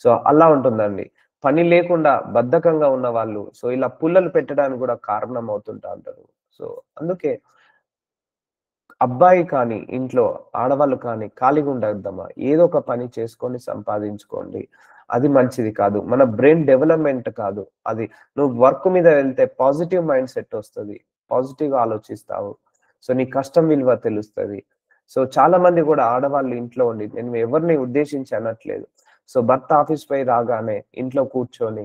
సో, అలా ఉంటుందండి. పని లేకుండా బద్ధకంగా ఉన్నవాళ్ళు సో, ఇలా పుల్లలు పెట్టడానికి గూడా కారణం అవుతుంటా ఉంటారు. సో, అందుకే అబ్బాయి కానీ, ఇంట్లో ఆడవాళ్ళు కానీ ఖాళీగా ఉండొద్దమ్మా. ఏదో ఒక పని చేసుకొని సంపాదించుకోండి. అది మంచిది కాదు. మన బ్రెయిన్ డెవలప్‌మెంట్ కాదు. అది నువ్వు వర్క్ మీద వెళ్తే పాజిటివ్ మైండ్ సెట్ ఒస్తది. పాజిటివ్‌గా ఆలోచిస్తావు. సో, నీ కష్టం విలువ తెలుస్తది. సో, చాలా మంది గూడా ఆడవాళ్ళు ఇంట్లో ఉండి నేను ఎవరిని ఉద్దేశించి అనట్లేదు. సో, భర్త ఆఫీస్ పోయి రాగానే ఇంట్లో కూర్చొని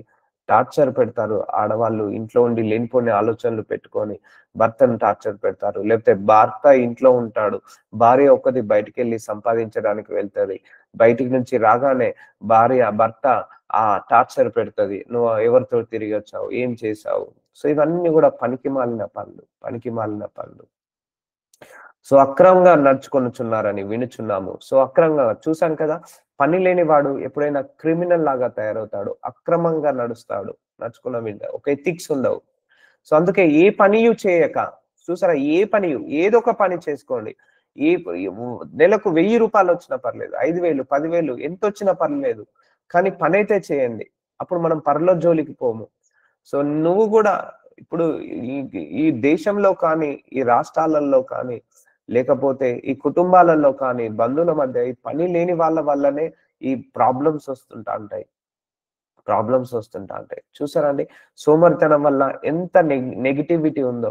టార్చర్ పెడతారు. ఆడవాళ్ళు ఇంట్లో ఉండి లేనిపోని ఆలోచనలు పెట్టుకొని భర్తను టార్చర్ పెడతారు. లేకపోతే భర్త ఇంట్లో ఉంటాడు. భార్య ఒక్కతి బయటికెళ్ళి సంపాదించడానికి వెళ్తది. బయటికి నుంచి రాగానే భర్త టార్చర్ పెడతది. "నువ్వు ఎవరితో తిరిగొచ్చావు? ఏం చేశావు?" సో, ఇవన్నీ గూడా పనికిమాలిన పనులు. పనికిమాలిన పనులు. సో, అక్రమంగా నడుచుకొనుచున్నారని వినుచున్నాము. సో, అక్రమంగా చూసాం కదా! పని లేని వాడు ఎప్పుడైనా క్రిమినల్ లాగా తయారవుతాడు. అక్రమంగా నడుచుకున్న మీద ఒక ఎథిక్స్ ఉండవు. సో, అందుకే ఏ పనియు చేయక చూసారా? ఏ పనియు ఏదో ఒక పని చేసుకోండి. ఏ నెలకు రూ. 1000 వచ్చినా పర్లేదు. 5000, 10,000 ఎంతొచ్చినా పర్లేదు. కానీ పనైతే చేయండి. అప్పుడు మనం పరుల జోలికి పోము. సో, నువ్వు గూడా ఇప్పుడు ఈ ఈ దేశంలో కానీ, ఈ రాష్ట్రాలలో కానీ, లేకపోతే ఈ కుటుంబాలలో కానీ, బంధువుల మధ్య ఈ పని లేని వాళ్ళ వల్లనే ఈ ప్రాబ్లమ్స్ వస్తుంటా ఉంటాయి. చూసారా అండి? సోమరితనం వల్ల ఎంత నెగటివిటీ ఉందో.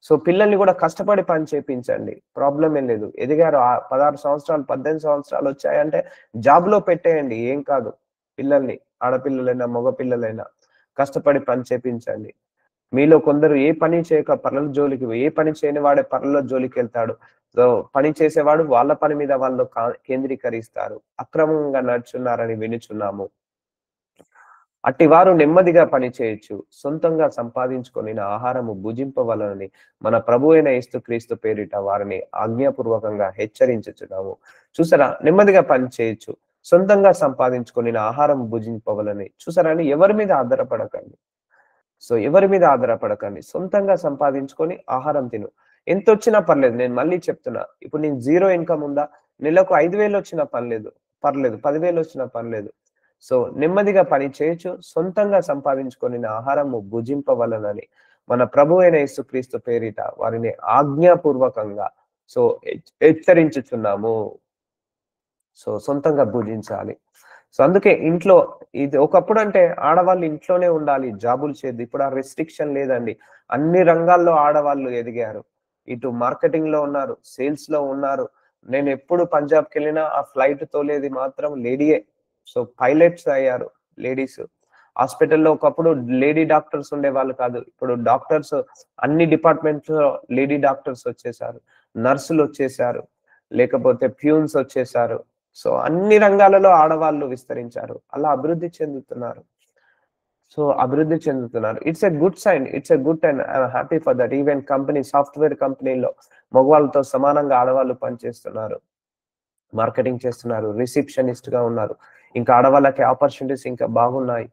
సో, పిల్లల్ని గూడా కష్టపడి పని చేపించండి. ప్రాబ్లమ్ ఏం లేదు. ఎదిగారు 16 సంవత్సరాలు, 18 సంవత్సరాలు వచ్చాయంటే జాబ్‌లో పెట్టేయండి. ఏం కాదు. పిల్లల్ని ఆడపిల్లలైనా, మగ పిల్లలైనా కష్టపడి పని చేపించండి. మీలో కొందరు ఏ పని చేయక పరుల జోలికి ఏ పని చేయని వాడే పరుల జోలికెళ్తాడు. సో, పని చేసేవాడు వాళ్ళ పని మీద వాళ్ళు కేంద్రీకరిస్తారు. అక్రమంగా నడుచున్నారని వినుచున్నాము. అట్టివారు నెమ్మదిగా పని చేయొచ్చు. సొంతంగా సంపాదించుకొనిన ఆహారము భుజింపవలెనని మన ప్రభువైన యేసుక్రీస్తు పేరిట వారిని ఆజ్ఞాపూర్వకంగా హెచ్చరించుచున్నాము. చూసారా? నెమ్మదిగా పని చేయొచ్చు. సొంతంగా సంపాదించుకొనిన ఆహారం భుజింపవలని. చూసారా అండి? ఎవరి మీద ఆధారపడకండి. సో, ఎవరి మీద ఆధారపడకండి. సొంతంగా సంపాదించుకొని ఆహారం తిను. ఎంతొచ్చినా పర్లేదు. నేను మళ్ళీ చెప్తున్నా. ఇప్పుడు నీకు జీరో ఇన్‌కమ్ ఉందా? నెలకు 5,000 వచ్చినా పర్లేదు. 10,000 వచ్చినా పర్లేదు. సో, నెమ్మదిగా పని చేయొచ్చు. సొంతంగా సంపాదించుకొనిన ఆహారము భుజింపవలెనని మన ప్రభువైన యేసుక్రీస్తు పేరిట వారిని ఆజ్ఞాపూర్వకంగా సో, హెచ్చరించుచున్నాము. సో, సొంతంగా భుజించాలి. సో అందుకే ఇంట్లో ఇది ఒకప్పుడు అంటే ఆడవాళ్ళు ఇంట్లోనే ఉండాలి, జాబులు చేయద్దు. ఇప్పుడు ఆ రెస్ట్రిక్షన్ లేదండి. అన్ని రంగాల్లో ఆడవాళ్ళు ఎదిగారు. ఇటు మార్కెటింగ్ లో ఉన్నారు, సేల్స్ లో ఉన్నారు. నేను ఎప్పుడు పంజాబ్కి వెళ్ళినా ఆ ఫ్లైట్ తోలేది మాత్రం లేడీయే. సో పైలట్స్ అయ్యారు లేడీస్. హాస్పిటల్లో ఒకప్పుడు లేడీ డాక్టర్స్ ఉండేవాళ్ళు కాదు. ఇప్పుడు డాక్టర్స్ అన్ని డిపార్ట్మెంట్స్ లో లేడీ డాక్టర్స్ వచ్చేసారు, నర్సులు వచ్చేసారు, లేకపోతే ప్యూన్స్ వచ్చేసారు. సో అన్ని రంగాలలో ఆడవాళ్ళు విస్తరించారు. అలా అభివృద్ధి చెందుతున్నారు. సో అభివృద్ధి చెందుతున్నారు. It's a good sign. It's a good and I'm happy for that. Even company, software కంపెనీలో మగవాళ్ళతో సమానంగా ఆడవాళ్ళు పనిచేస్తున్నారు. మార్కెటింగ్ చేస్తున్నారు, రిసెప్షనిస్ట్ గా ఉన్నారు. ఇంకా ఆడవాళ్ళకి ఆపర్చునిటీస్ ఇంకా బాగున్నాయి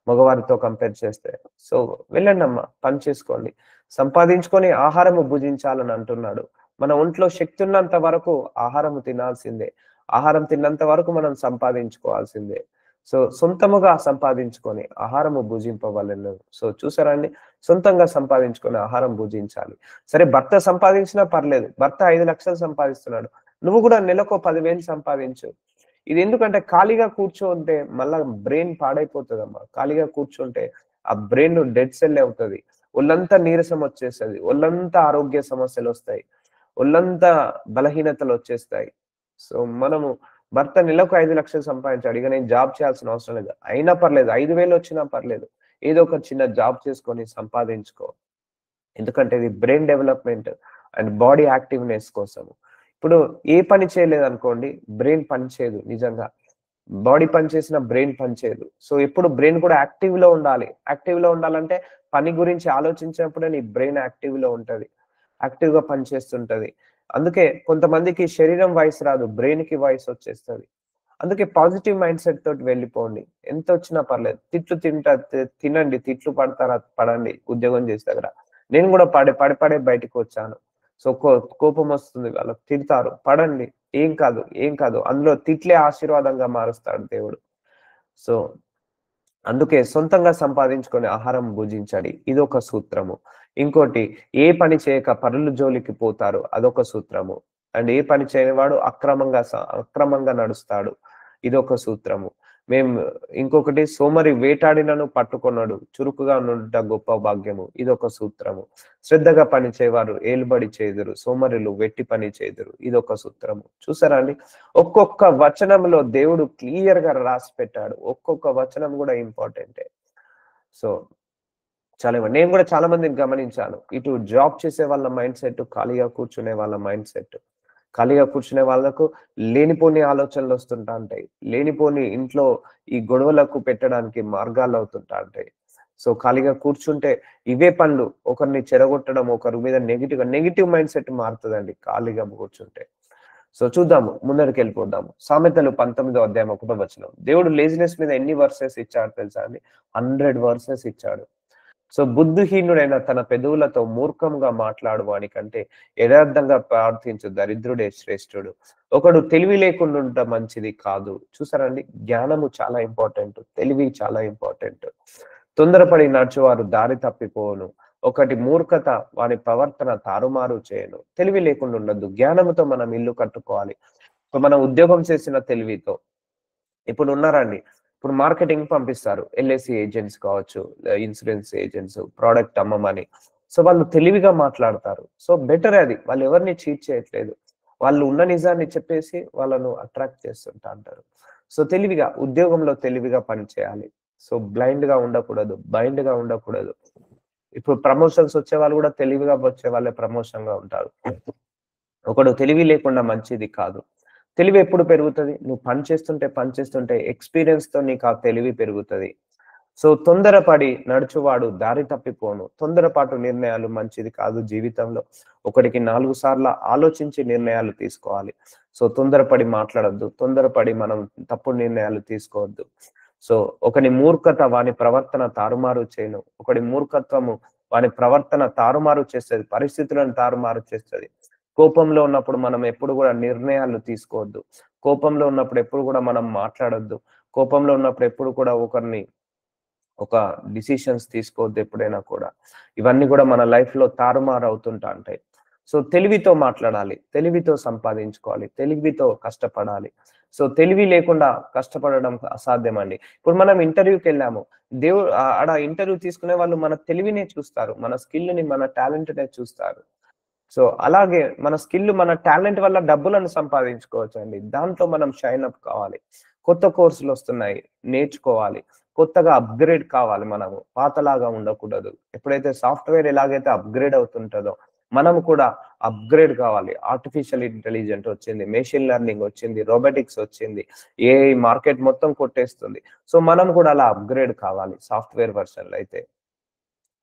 మగవారితో కంపేర్ చేస్తే. సో వెళ్ళండమ్మా, పని చేసుకోండి. సంపాదించుకొని ఆహారము భుజించాలని అంటున్నాడు. మన ఒంట్లో శక్తి ఉన్నంత వరకు ఆహారము తినాల్సిందే. ఆహారం తిన్నంత వరకు మనం సంపాదించుకోవాల్సిందే. సో సొంతముగా సంపాదించుకొని ఆహారము భుజింపవలెను. సో చూసారా అండి? సొంతంగా సంపాదించుకొని ఆహారం భుజించాలి. సరే భర్త సంపాదించినా పర్లేదు. భర్త 5,00,000 సంపాదిస్తున్నాడు. నువ్వు కూడా నెలకో 10,000 సంపాదించు. ఇది ఎందుకంటే ఖాళీగా కూర్చోంటే మళ్ళా బ్రెయిన్ పాడైపోతదమ్మా. ఖాళీగా కూర్చుంటే ఆ బ్రెయిన్ డెడ్ సెల్ అవుతది. ఒళ్ళంతా నీరసం వచ్చేస్తది. ఒళ్ళంతా ఆరోగ్య సమస్యలొస్తాయి. ఒళ్ళంతా బలహీనతలొచ్చేస్తాయి. సో మనము భర్త నెలకు 5,00,000 సంపాదించాడు. ఇక నేను జాబ్ చేయాల్సిన అవసరం లేదు. అయినా పర్లేదు. 5,000 వచ్చినా పర్లేదు. ఏదో ఒక చిన్న జాబ్ చేసుకొని సంపాదించుకో. ఎందుకంటే ఇది brain development and body activeness కోసము. ఇప్పుడు ఏ పని చేయలేదనుకోండి, బ్రెయిన్ పని చేయదు నిజంగా. బాడీ పని చేసినా బ్రెయిన్ పని చేయదు. సో ఎప్పుడు బ్రెయిన్ కూడా యాక్టివ్‌లో ఉండాలి. యాక్టివ్‌లో ఉండాలంటే పని గురించి ఆలోచించినప్పుడే నీ బ్రెయిన్ యాక్టివ్‌లో ఉంటది. యాక్టివ్‌గా పనిచేస్తుంటది. అందుకే కొంతమందికి శరీరం వాయిస్ రాదు. బ్రెయిన్‌కి వాయిస్ వచ్చేస్తది. అందుకే పాజిటివ్ మైండ్ సెట్ తోటి వెళ్ళిపోండి. ఎంతొచ్చినా పర్లేదు. తిట్లు తినండి. తిట్లు పడతారా పడండి ఉద్యోగం చేసే దగ్గర. నేను కూడా పడే బయటికొచ్చాను. సో కోపమొస్తుంది. వాళ్ళకి తిడతారు. పడండి. ఏం కాదు, ఏం కాదు. అందులో తిట్లే ఆశీర్వాదంగా మారుస్తాడు దేవుడు. సో అందుకే సొంతంగా సంపాదించుకొని ఆహారం భుజించాలి. ఇదొక సూత్రము. ఇంకోటి, ఏ పని చేయక పరుల జోలికి పోతారు. అదొక సూత్రము. అండ్ ఏ పని చేయనివాడు అక్రమంగా నడుస్తాడు. ఇదొక సూత్రము. మేము ఇంకొకటి, సోమరి వేటాడినను పట్టుకొనడు. చురుకుగా నుండుట గొప్ప భాగ్యము. ఇదొక సూత్రము. శ్రద్ధగా పని చేయవారు ఏలుబడి చేదురు. సోమరులు వెట్టి పని చేదురు. ఇదొక సూత్రము. చూసారా అండి? ఒక్కొక్క వచనంలో దేవుడు క్లియర్ గా రాసి పెట్టాడు. ఒక్కొక్క వచనం కూడా ఇంపార్టెంటే. సో నేను కూడా చాలా మందిని గమనించాను. ఇటు జాబ్ చేసే వాళ్ళ మైండ్ సెట్, ఖాళీగా కూర్చునే వాళ్ళ మైండ్ సెట్. ఖాళీగా కూర్చునే వాళ్ళకు లేనిపోని ఆలోచనలు వస్తుంటా ఉంటాయి. లేనిపోని ఇంట్లో ఈ గొడవలకు పెట్టడానికి మార్గాలు అవుతుంటా ఉంటాయి. సో ఖాళీగా కూర్చుంటే ఇవే పనులు, ఒకరిని చెడగొట్టడం, ఒకరి మీద నెగెటివ్ మైండ్ సెట్ మారుతుందండి ఖాళీగా కూర్చుంటే. సో చూద్దాము, ముందరికెళ్ళిపోదాము. సామెతలు 19వ అధ్యాయం 1వ వచనం. దేవుడు లేజినెస్ మీద ఎన్ని వర్సెస్ ఇచ్చాడు తెలుసా అండి? 100 వర్సెస్ ఇచ్చాడు. సో బుద్ధిహీనుడైన తన పెదవులతో మూర్ఖంగా మాట్లాడు వానికంటే యథార్థంగా ప్రార్థించు దరిద్రుడే శ్రేష్ఠుడు. ఒకడు తెలివి లేకుండా ఉండటం మంచిది కాదు. చూసారండి? జ్ఞానము చాలా ఇంపార్టెంట్. తెలివి చాలా ఇంపార్టెంట్. తొందరపడి నడుచువారు దారి తప్పిపోను. ఒకటి మూర్ఖత వాని ప్రవర్తన తారుమారు చేయను. తెలివి లేకుండా ఉండద్దు. జ్ఞానముతో మనం ఇల్లు కట్టుకోవాలి. మనం ఉద్యోగం చేసిన తెలివితో. ఇప్పుడు ఉన్నారండి. ఇప్పుడు మార్కెటింగ్ పంపిస్తారు. ఎల్ఐసి ఏజెంట్స్ కావచ్చు, ఇన్సూరెన్స్ ఏజెంట్స్, ప్రొడక్ట్ అమ్మమని. సో వాళ్ళు తెలివిగా మాట్లాడతారు. సో బెటర్ అది. వాళ్ళు ఎవరిని చీట్ చేయట్లేదు. వాళ్ళు ఉన్న నిజాన్ని చెప్పేసి వాళ్ళను అట్రాక్ట్ చేస్తుంటా అంటారు. సో తెలివిగా, ఉద్యోగంలో తెలివిగా పనిచేయాలి. సో బ్లైండ్ గా ఉండకూడదు, బైండ్ గా ఉండకూడదు. ఇప్పుడు ప్రమోషన్స్ వచ్చే వాళ్ళు కూడా తెలివిగా వచ్చే వాళ్ళే ప్రమోషన్ గా ఉంటారు. ఒకడు తెలివి లేకుండా మంచిది కాదు. తెలివి ఎప్పుడు పెరుగుతది? నువ్వు పని చేస్తుంటే ఎక్స్‌పీరియన్స్ తో నీకు ఆ తెలివి పెరుగుతది. సో తొందరపడి నడుచువాడు దారి తప్పిపోను. తొందరపాటు నిర్ణయాలు మంచిది కాదు జీవితంలో. ఒకటికి 4 సార్ల ఆలోచించి నిర్ణయాలు తీసుకోవాలి. సో తొందరపడి మాట్లాడొద్దు. తొందరపడి మనం తప్పుడు నిర్ణయాలు తీసుకోవద్దు. సో ఒకని మూర్ఖత వాని ప్రవర్తన తారుమారు చేయను. ఒకడి మూర్ఖత్వము వాని ప్రవర్తన తారుమారు చేస్తది. పరిస్థితులను తారుమారు చేస్తది. కోపంలో ఉన్నప్పుడు మనం ఎప్పుడు కూడా నిర్ణయాలు తీసుకోవద్దు. కోపంలో ఉన్నప్పుడు ఎప్పుడు కూడా మనం మాట్లాడొద్దు. కోపంలో ఉన్నప్పుడు ఎప్పుడు కూడా ఒక డిసిషన్స్ తీసుకోవద్దు ఎప్పుడైనా కూడా. ఇవన్నీ కూడా మన లైఫ్ లో తారుమారు అవుతుంటా ఉంటాయి. సో తెలివితో మాట్లాడాలి. తెలివితో సంపాదించుకోవాలి. తెలివితో కష్టపడాలి. సో తెలివి లేకుండా కష్టపడడం అసాధ్యం అండి. ఇప్పుడు మనం ఇంటర్వ్యూకి వెళ్ళాము, ఆడ ఇంటర్వ్యూ తీసుకునే వాళ్ళు మన తెలివినే చూస్తారు, మన స్కిల్ని, మన టాలెంట్నే చూస్తారు. సో అలాగే మన స్కిల్, మన టాలెంట్ వల్ల డబ్బులను సంపాదించుకోవచ్చండి. దాంట్లో మనం షైన్ అప్ కావాలి. కొత్త కోర్సులు వస్తున్నాయి, నేర్చుకోవాలి. కొత్తగా అప్‌గ్రేడ్ కావాలి మనము. పాతలాగా ఉండకూడదు. ఎప్పుడైతే సాఫ్ట్‌వేర్ ఎలాగైతే అప్‌గ్రేడ్ అవుతుంటదో, మనం కూడా అప్‌గ్రేడ్ కావాలి. ఆర్టిఫిషియల్ ఇంటెలిజెంట్ వచ్చింది, మెషిన్ లెర్నింగ్ వచ్చింది, రోబోటిక్స్ వచ్చింది. ఏఐ మార్కెట్ మొత్తం కొట్టేస్తుంది. సో మనం కూడా అలా అప్‌గ్రేడ్ కావాలి సాఫ్ట్‌వేర్ వెర్షన్‌లో అయితే.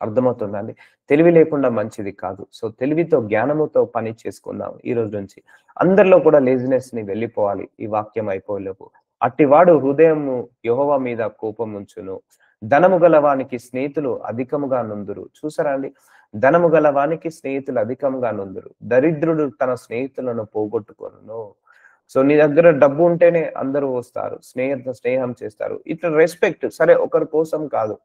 అర్థమవుతుందండి. తెలివి లేకుండా మంచిది కాదు. సో తెలివితో, జ్ఞానముతో పని చేసుకుందాం ఈ రోజు నుంచి. అందరిలో కూడా లేజినెస్‌ని వెళ్ళిపోవాలి ఈ వాక్యం అయిపోయేలోపు. అట్టివాడు హృదయము యెహోవా మీద కోపముంచును. ధనము గలవానికి స్నేహితులు అధికముగా నుందురు. చూసారా అండి? ధనము గలవానికి స్నేహితులు అధికంగా నుందురు. దరిద్రుడు తన స్నేహితులను పోగొట్టుకొనును. సో నీ దగ్గర డబ్బు ఉంటేనే అందరూ వస్తారు. స్నేహం చేస్తారు. ఇట్లా రెస్పెక్ట్ సరే ఒకరి కోసం కాదు.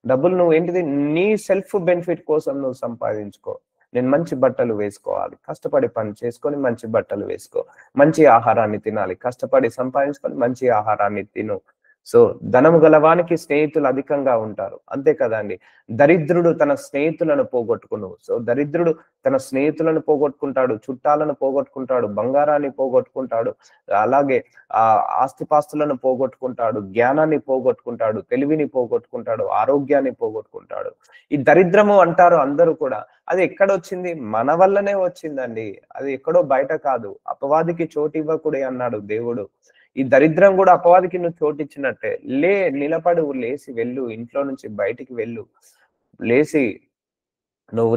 డబ్బులు నువ్వేంటిది నీ సెల్ఫ్ బెనిఫిట్ కోసం నువ్వు సంపాదించుకో. నేను మంచి బట్టలు వేసుకోవాలి. కష్టపడి పని చేసుకొని మంచి బట్టలు వేసుకో. మంచి ఆహారాన్ని తినాలి. కష్టపడి సంపాదించుకొని మంచి ఆహారాన్ని తిను. సో ధనము గలవానికి స్నేహితులు అధికంగా ఉంటారు. అంతే కదండీ! దరిద్రుడు తన స్నేహితులను పోగొట్టుకును. సో దరిద్రుడు తన స్నేహితులను పోగొట్టుకుంటాడు, చుట్టాలను పోగొట్టుకుంటాడు, బంగారాన్ని పోగొట్టుకుంటాడు. అలాగే ఆస్తిపాస్తులను పోగొట్టుకుంటాడు, జ్ఞానాన్ని పోగొట్టుకుంటాడు, తెలివిని పోగొట్టుకుంటాడు, ఆరోగ్యాన్ని పోగొట్టుకుంటాడు. ఈ దరిద్రము అంటారు అందరూ కూడా. అది ఎక్కడొచ్చింది? మన వల్లనే వచ్చిందండి. అది ఎక్కడో బయట కాదు. అపవాదికి చోటివ్వకుడే అన్నాడు దేవుడు. ఈ దరిద్రం కూడా అపవాదికి నువ్వు చోటిచ్చినట్టే. నిలబడు, లేసి వెళ్ళు, ఇంట్లో నుంచి బయటికి వెళ్ళు. లేసి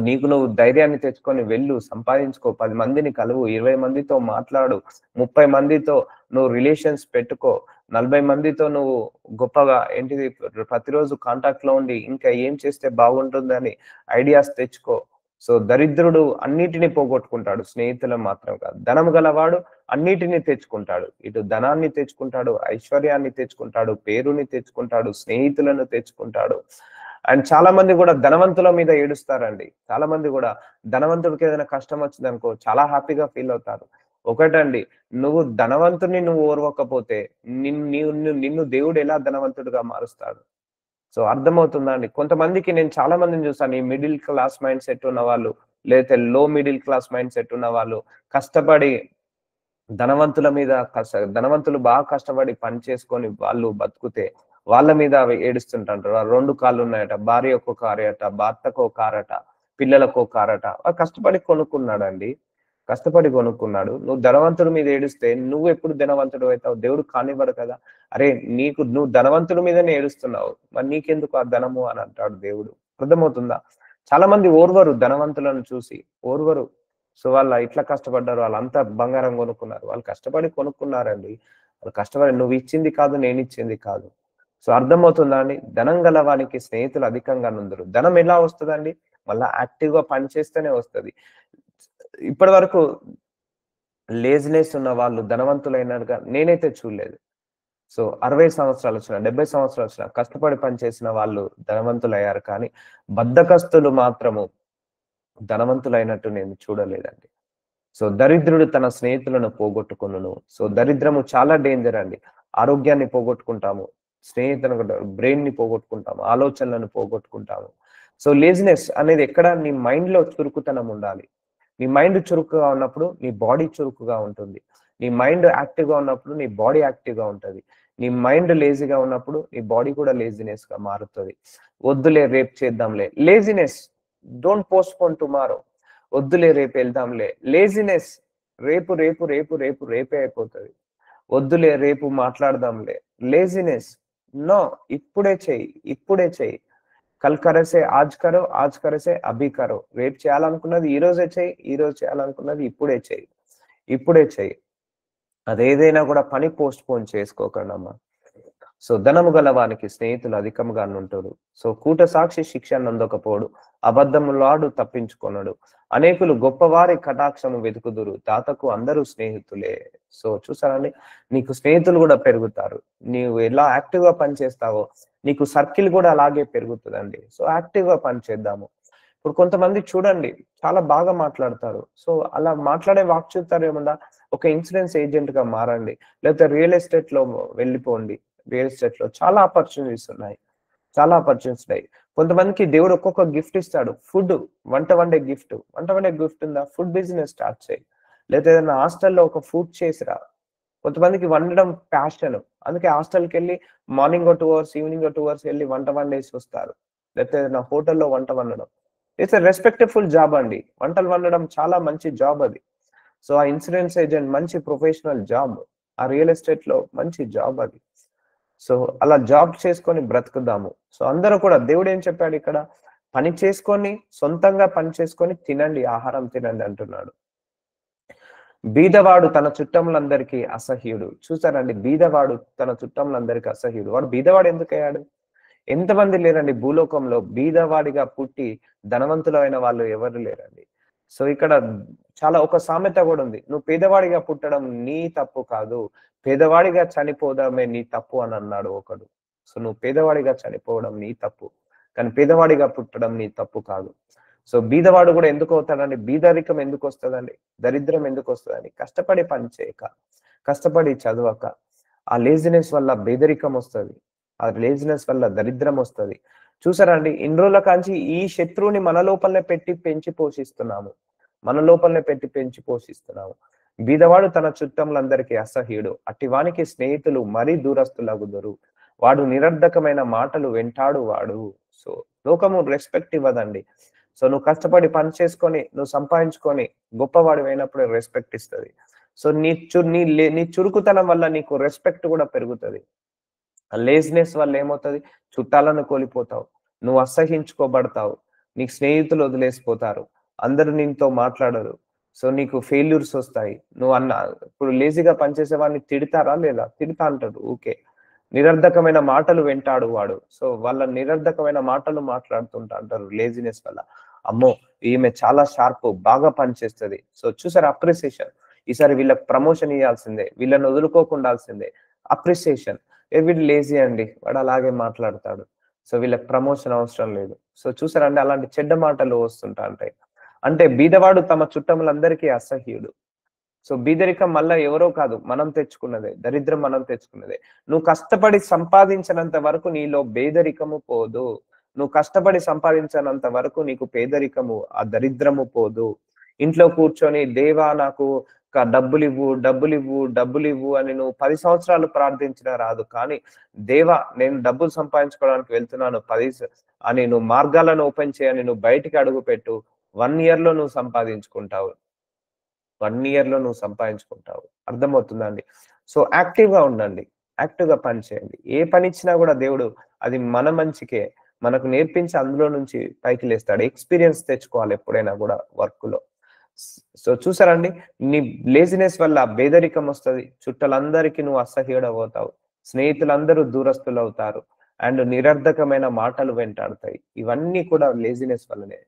నీకు నువ్వు ధైర్యాన్ని తెచ్చుకొని వెళ్ళు, సంపాదించుకో, 10 మందిని కలువు, 20 మందితో మాట్లాడు, 30 మందితో నువ్వు రిలేషన్స్ పెట్టుకో, 40 మందితో నువ్వు గొప్పగా ఏంటిది ప్రతిరోజు కాంటాక్ట్‌లో ఉండి ఇంకా ఏం చేస్తే బాగుంటుందని ఐడియాస్ తెచ్చుకో. సో దరిద్రుడు అన్నిటిని పోగొట్టుకుంటాడు, స్నేహితులను మాత్రం కాదు. ధనం గలవాడు అన్నిటిని తెచ్చుకుంటాడు. ఇటు ధనాన్ని తెచ్చుకుంటాడు, ఐశ్వర్యాన్ని తెచ్చుకుంటాడు, పేరుని తెచ్చుకుంటాడు, స్నేహితులను తెచ్చుకుంటాడు. అండ్ చాలా మంది కూడా ధనవంతుల మీద ఏడుస్తారండి. చాలా మంది కూడా ధనవంతుడికి ఏదైనా కష్టం వచ్చిందనుకో చాలా హ్యాపీగా ఫీల్ అవుతారు. ఒకటండి, నువ్వు ధనవంతుడిని నువ్వు ఓర్వకపోతే నిన్ను దేవుడు ఎలా ధనవంతుడిగా మారుస్తాడు? సో అర్థమవుతుందా అండి? కొంతమందికి నేను చాలా మందిని చూసాను. ఈ మిడిల్ క్లాస్ మైండ్ సెట్ ఉన్నవాళ్ళు, లేతే లో మిడిల్ క్లాస్ మైండ్ సెట్ ఉన్నవాళ్ళు కష్టపడి ధనవంతుల మీద ధనవంతులు బాగా కష్టపడి పని చేసుకొని వాళ్ళు బతుకుతే వాళ్ళ మీద అవి ఏడుస్తుంటారు. 2 కాళ్ళు ఉన్నాయట, భార్యకో కారట, భర్తకో కారట, పిల్లలకో కారట. వాడు కష్టపడి కొనుక్కున్నాడండి. కష్టపడి కొనుక్కున్నాడు. నువ్వు ధనవంతుడి మీద ఏడుస్తే నువ్వు ఎప్పుడు ధనవంతుడు అవుతావు? దేవుడు కానివ్వడు కదా! అరే నువ్వు ధనవంతుడి మీదనే ఏడుస్తున్నావు. మరి నీకెందుకు ఆ ధనము అని అంటాడు దేవుడు. అర్థమవుతుందా? చాలా మంది ఓర్వరు ధనవంతులను చూసి. ఓర్వరు. సో వాళ్ళు ఇట్లా కష్టపడ్డారు. వాళ్ళంతా బంగారం కొనుక్కున్నారు. వాళ్ళు కష్టపడి కొనుక్కున్నారండి. వాళ్ళు కష్టపడి నువ్విచ్చింది కాదు, నేనిచ్చింది కాదు. సో అర్థమవుతుందా అండి? ధనం గలవానికి స్నేహితులు అధికంగా నుందురు. ధనం ఎలా వస్తదండి? మళ్ళా యాక్టివ్‌గా పని చేస్తేనే వస్తది. ఇప్పటి వరకు లేజినెస్ ఉన్న వాళ్ళు ధనవంతులైనట్టుగా నేనైతే చూడలేదు. సో 60 సంవత్సరాలొచ్చినా, 70 సంవత్సరాలొచ్చినా కష్టపడి పనిచేసిన వాళ్ళు ధనవంతులయ్యారు. కానీ బద్ధకస్తులు మాత్రము ధనవంతులైనట్టు నేను చూడలేదండి. సో దరిద్రుడు తన స్నేహితులను పోగొట్టుకొనును. సో దరిద్రము చాలా డేంజర్ అండి. ఆరోగ్యాన్ని పోగొట్టుకుంటాము. బ్రెయిన్‌ని పోగొట్టుకుంటాము. ఆలోచనలను పోగొట్టుకుంటాము. సో లేజినెస్ అనేది ఎక్కడ నీ మైండ్‌లో చురుకుతనం ఉండాలి. నీ మైండ్ చురుకుగా ఉన్నప్పుడు నీ బాడీ చురుకుగా ఉంటుంది. నీ మైండ్ యాక్టివ్‌గా ఉన్నప్పుడు నీ బాడీ యాక్టివ్‌గా ఉంటది. నీ మైండ్ లేజీగా ఉన్నప్పుడు నీ బాడీ కూడా లేజినెస్‌గా మారుతది. వద్దులే రేపు చేద్దాంలే. Laziness don't postpone tomorrow. వద్దులే రేపు వెళ్దాంలే. లేజినెస్ రేపు రేపు రేపు రేపు రేపే అయిపోతది. వద్దులే రేపు మాట్లాడదాంలే. లేజినెస్ నో, ఇప్పుడే చెయ్యి. ఇప్పుడే చెయ్యి. కల్ కరసే ఆజ్ కరో, ఆజ్ కరసే అభి కరో. రేపు చేయాలనుకున్నది ఈ రోజే చెయ్యి. ఈ రోజు చేయాలనుకున్నది ఇప్పుడే చెయ్యి. ఇప్పుడే చెయ్యి. అదేదైనా కూడా పని పోస్ట్‌పోన్ చేసుకోకండమ్మా. సో ధనము గలవానికి స్నేహితులు అధికముగా నుంటురు. సో కూట సాక్షి శిక్ష నొందకపోడు. అబద్ధములాడు తప్పించుకొనడు. అనేకులు గొప్పవారి కటాక్షము వెతుకుదురు. దాతకు అందరూ స్నేహితులే. సో చూసారండి, నీకు స్నేహితులు కూడా పెరుగుతారు. నీవు ఎలా యాక్టివ్‌గా పనిచేస్తావో నీకు సర్కిల్ కూడా అలాగే పెరుగుతదండి. సో యాక్టివ్‌గా పనిచేద్దాము. ఇప్పుడు కొంతమంది చూడండి చాలా బాగా మాట్లాడతారు. సో అలా మాట్లాడే వాక్చాతుర్యం ఉందా? ఒక ఇన్సూరెన్స్ ఏజెంట్ గా మారండి. లేకపోతే రియల్ ఎస్టేట్ లో వెళ్ళిపోండి. రియల్ ఎస్టేట్ లో చాలా ఆపర్చునిటీస్ ఉన్నాయి. చాలా ఆపర్చునిటీస్ ఉన్నాయి. కొంతమందికి దేవుడు ఒక్కొక్క గిఫ్ట్ ఇస్తాడు. ఫుడ్, వంట వండే గిఫ్ట్. వంట వండే గిఫ్ట్ ఉందా? ఫుడ్ బిజినెస్ స్టార్ట్ చేయి. లేదా ఏదైనా హాస్టల్‌లో ఒక ఫుడ్ చేసిరా. కొంతమందికి వండడం ప్యాషన్. అందుకే హాస్టల్‌కెళ్ళి మార్నింగ్ ఓ 2 అవర్స్, ఈవినింగ్ ఓ 2 అవర్స్ ఎళ్లి వంట వండేసి వస్తారు. లేకపోతే ఏదైనా హోటల్‌లో వంట వండడం. ఇట్స్ ఎ రెస్పెక్టబుల్ జాబ్ అండి. వంటలు వండడం చాలా మంచి జాబ్ అది. సో, ఆ ఇన్సూరెన్స్ ఏజెంట్ మంచి ప్రొఫెషనల్ జాబ్. ఆ రియల్ ఎస్టేట్‌లో మంచి జాబ్ అది. సో, అలా జాబ్ చేసుకొని బ్రతుకుదాము. సో, అందరూ కూడా దేవుడేం చెప్పాడిక్కడ? పని చేసుకొని, సొంతంగా పని చేసుకొని తినండి, ఆహారం తినండి అంటున్నాడు. బీదవాడు తన చుట్టములందరికీ అసహ్యుడు. చూసారండి? బీదవాడు తన చుట్టములందరికీ అసహ్యుడు. వాడు బీదవాడు ఎందుకయ్యాడు? ఎంతమంది లేరండి భూలోకంలో బీదవాడిగా పుట్టి ధనవంతులైన వాళ్ళు ఎవరు లేరండి. సో, ఇక్కడ చాలా ఒక సామెత గూడా ఉంది. "నువ్వు పేదవాడిగా పుట్టడం నీ తప్పు కాదు. పేదవాడిగా చనిపోవడమే నీ తప్పు" అని అన్నాడు ఒకడు. సో, నువ్వు పేదవాడిగా చనిపోవడం నీ తప్పు. కానీ పేదవాడిగా పుట్టడం నీ తప్పు కాదు. సో, బీదవాడు గూడా ఎందుకవుతాడండి? బీదరికం ఎందుకొస్తదండి? దరిద్రం ఎందుకొస్తదండి? కష్టపడి పని చేయక, కష్టపడి చదవక, ఆ లేజినెస్ వల్ల పేదరికం వస్తది. ఆ లేజినెస్ వల్ల దరిద్రం వస్తది. చూసారా అండి? ఇన్ని రోజుల కాంచి ఈ శత్రువుని మన లోపలనే పెట్టి పెంచి పోషిస్తున్నాము. మన లోపలనే పెట్టి పెంచి పోషిస్తున్నాము. బీదవాడు తన చుట్టములందరికీ అసహ్యుడు. అట్టివానికి స్నేహితులు మరీ దూరస్తులగుదురు. వాడు నిరర్ధకమైన మాటలు వెంటాడు వాడు. సో, లోకము రెస్పెక్ట్ ఇవ్వదండి. సో, నువ్వు కష్టపడి పని చేసుకొని, నువ్వు సంపాదించుకొని గొప్పవాడివైనప్పుడే రెస్పెక్ట్ ఇస్తది. సో, నీ చురుకుతనం వల్ల నీకు రెస్పెక్ట్ గూడా పెరుగుతది. ఆ లేజినెస్ వల్ల ఏమవుతది? చుట్టాలను కోల్పోతావు. నువ్వు అసహించుకోబడతావు. నీకు స్నేహితులు వదిలేసిపోతారు. అందరూ నీతో మాట్లాడరు. సో, నీకు ఫెయిల్యూర్స్ ఒస్తాయి. ఇప్పుడు లేజీగా పనిచేసే వాడిని తిడతారా లేదా? తిడతా అంటారు ఊకే. నిరర్ధకమైన మాటలు వెంటాడు వాడు. సో, వాళ్ళ నిరర్ధకమైన మాటలు మాట్లాడుతుంటా అంటారు లేజినెస్ వల్ల. అమ్మో! ఈమె చాలా షార్ప్, బాగా పనిచేస్తది. సో, చూసారా అప్రిసియేషన్. ఈసారి వీళ్ళకి ప్రమోషన్ ఇయ్యాల్సిందే. వీళ్ళని వదులుకోకుండాల్సిందే. అప్రిసియేషన్. వీడు లేజీ అండి. వాడు అలాగే మాట్లాడతాడు. సో, వీళ్ళకి ప్రమోషన్ అవసరం లేదు. సో, చూసారా అండి అలాంటి చెడ్డ మాటలు వస్తుంటా ఉంటాయి. అంటే బీదవాడు తమ చుట్టములందరికీ అసహ్యుడు. సో, బీదరికం మళ్ళా ఎవరో కాదు. మనం తెచ్చుకున్నదే. దరిద్రం మనం తెచ్చుకున్నదే. నువ్వు కష్టపడి సంపాదించనంత వరకు నీలో పేదరికము పోదు. నువ్వు కష్టపడి సంపాదించనంత వరకు నీకు పేదరికము, ఆ దరిద్రము పోదు. ఇంట్లో కూర్చొని దేవా నాకు డబ్బులివ్వు, డబ్బులివ్వు, డబ్బులివ్వు అని నువ్వు 10 సంవత్సరాలు ప్రార్థించినా రాదు. కానీ దేవా నేను డబ్బులు సంపాదించుకోవడానికి వెళ్తున్నాను అని నువ్వు మార్గాలను ఓపెన్ చేయని నువ్వు బయటికి అడుగుపెట్టు. 1 ఇయర్‌లో నువ్వు సంపాదించుకుంటావు. 1 ఇయర్‌లో నువ్వు సంపాదించుకుంటావు. అర్థమవుతుందా అండి? సో, యాక్టివ్‌గా ఉండండి. యాక్టివ్‌గా పని చేయండి. ఏ పనిచ్చినా గూడా దేవుడు అది మన మంచికే. మనకు నేర్పించి అందులో నుంచి పైకి లేస్తాడు. ఎక్స్‌పీరియన్స్ తెచ్చుకోవాలి ఎప్పుడైనా గూడా వర్క్‌లో. సో, చూసారా అండి? నీ లేజినెస్ వల్ల పేదరికం వస్తది. చుట్టలందరికి నువ్వు అసహ్యుడవవుతావు. స్నేహితులందరూ దూరస్తులవుతారు. అండ్ నిరర్ధకమైన మాటలు వెంటాడతాయి. ఇవన్నీ కూడా లేజినెస్ వల్లనే.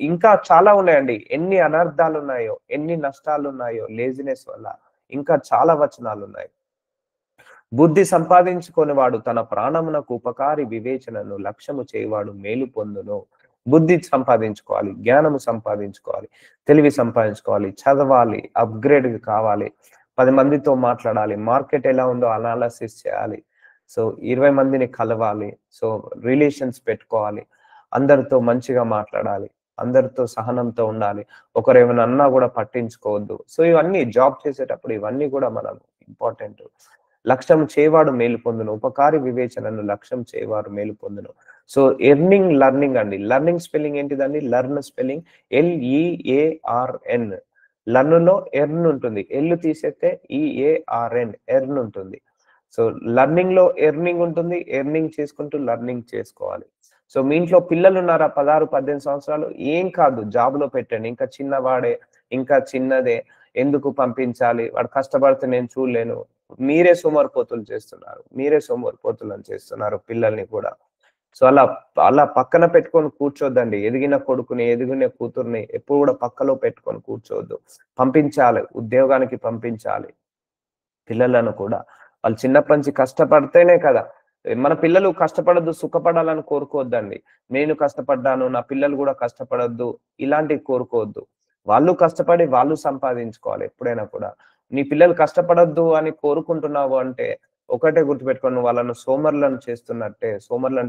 ఇంకా చాలా ఉన్నాయండి. ఎన్ని అనర్థాలున్నాయో, ఎన్ని నష్టాలున్నాయో లేజినెస్ వల్ల. ఇంకా చాలా వచనాలున్నాయి. బుద్ధి సంపాదించుకొనివాడు తన ప్రాణమునకు ఉపకారి వివేచనను లక్ష్యము చేయవాడు మేలు పొందును. బుద్ధి సంపాదించుకోవాలి, జ్ఞానము సంపాదించుకోవాలి, తెలివి సంపాదించుకోవాలి, చదవాలి, అప్‌గ్రేడ్ కావాలి, 10 మందితో మాట్లాడాలి, మార్కెట్ ఎలా ఉందో అనాలిసిస్ చేయాలి. సో, 20 మందిని కలవాలి. సో, రిలేషన్స్ పెట్టుకోవాలి. అందరితో మంచిగా మాట్లాడాలి. అందరితో సహనంతో ఉండాలి. ఒకరేమైనా అన్నా గూడా పట్టించుకోవద్దు. సో, ఇవన్నీ జాబ్ చేసేటప్పుడు ఇవన్నీ గూడా మనం ఇంపార్టెంట్. లక్ష్యం చేయవాడు మేలు పొందును. ఉపకారి వివేచనను లక్ష్యం చేయవారు మేలు పొందును. సో, లెర్నింగ్ అండి. లెర్నింగ్ స్పెల్లింగ్ ఏంటిదండి? Learn spelling LEARN. లర్న్‌లో ఎర్న్ ఉంటుంది. ఎల్ తీసేస్తే ఎర్న్ ఉంటుంది. సో, లెర్నింగ్‌లో ఎర్నింగ్ ఉంటుంది. ఎర్నింగ్ చేసుకుంటూ లెర్నింగ్ చేసుకోవాలి. సో, మీ ఇంట్లో పిల్లలున్నారా? 16, 18 సంవత్సరాలు ఏం కాదు జాబ్‌లో పెట్టండి. ఇంకా చిన్నవాడే, ఇంకా చిన్నదే. ఎందుకు పంపించాలి? వాడు కష్టపడితే నేను చూడలేను. మీరే సోమరిపోతులు చేస్తున్నారు. మీరే సోమరిపోతులను చేస్తున్నారు పిల్లల్ని కూడా. సో, అలా అలా పక్కన పెట్టుకొని కూర్చోద్దండి. ఎదిగిన కొడుకుని, ఎదిగిన కూతుర్ని ఎప్పుడు కూడా పక్కలో పెట్టుకొని కూర్చోవద్దు. పంపించాలి. ఉద్యోగానికి పంపించాలి. పిల్లలను కూడా. వాళ్ళు చిన్నప్పటి నుంచి కష్టపడితేనే కదా! మన పిల్లలు కష్టపడొద్దు, సుఖపడాలని కోరుకోవద్దండి. నేను కష్టపడ్డాను, నా పిల్లలు గూడా కష్టపడొద్దు, ఇలాంటివి కోరుకోవద్దు. వాళ్ళు కష్టపడి వాళ్ళు సంపాదించుకోవాలి ఎప్పుడైనా కూడా. నీ పిల్లలు కష్టపడొద్దు అని కోరుకుంటున్నావు అంటే ఒకటే గుర్తుపెట్టుకో, నువ్వు వాళ్ళను సోమరులను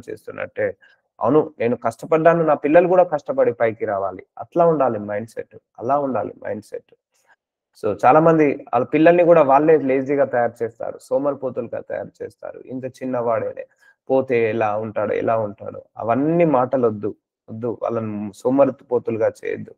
చేస్తున్నట్టే. అవును, నేను కష్టపడ్డాను, నా పిల్లలు కూడా కష్టపడి పైకి రావాలి. అట్లా ఉండాలి మైండ్ సెట్. అలా ఉండాలి మైండ్ సెట్. సో చాలా మంది వాళ్ళ పిల్లల్ని కూడా వాళ్ళే లేజీగా తయారు చేస్తారు. సోమరిపోతులుగా తయారు చేస్తారు. ఇంత చిన్నవాడేనే పోతే ఎలా ఉంటాడో అవన్నీ మాటలొద్దు. వద్దు. వాళ్ళని సోమరిపోతులుగా చేయొద్దు.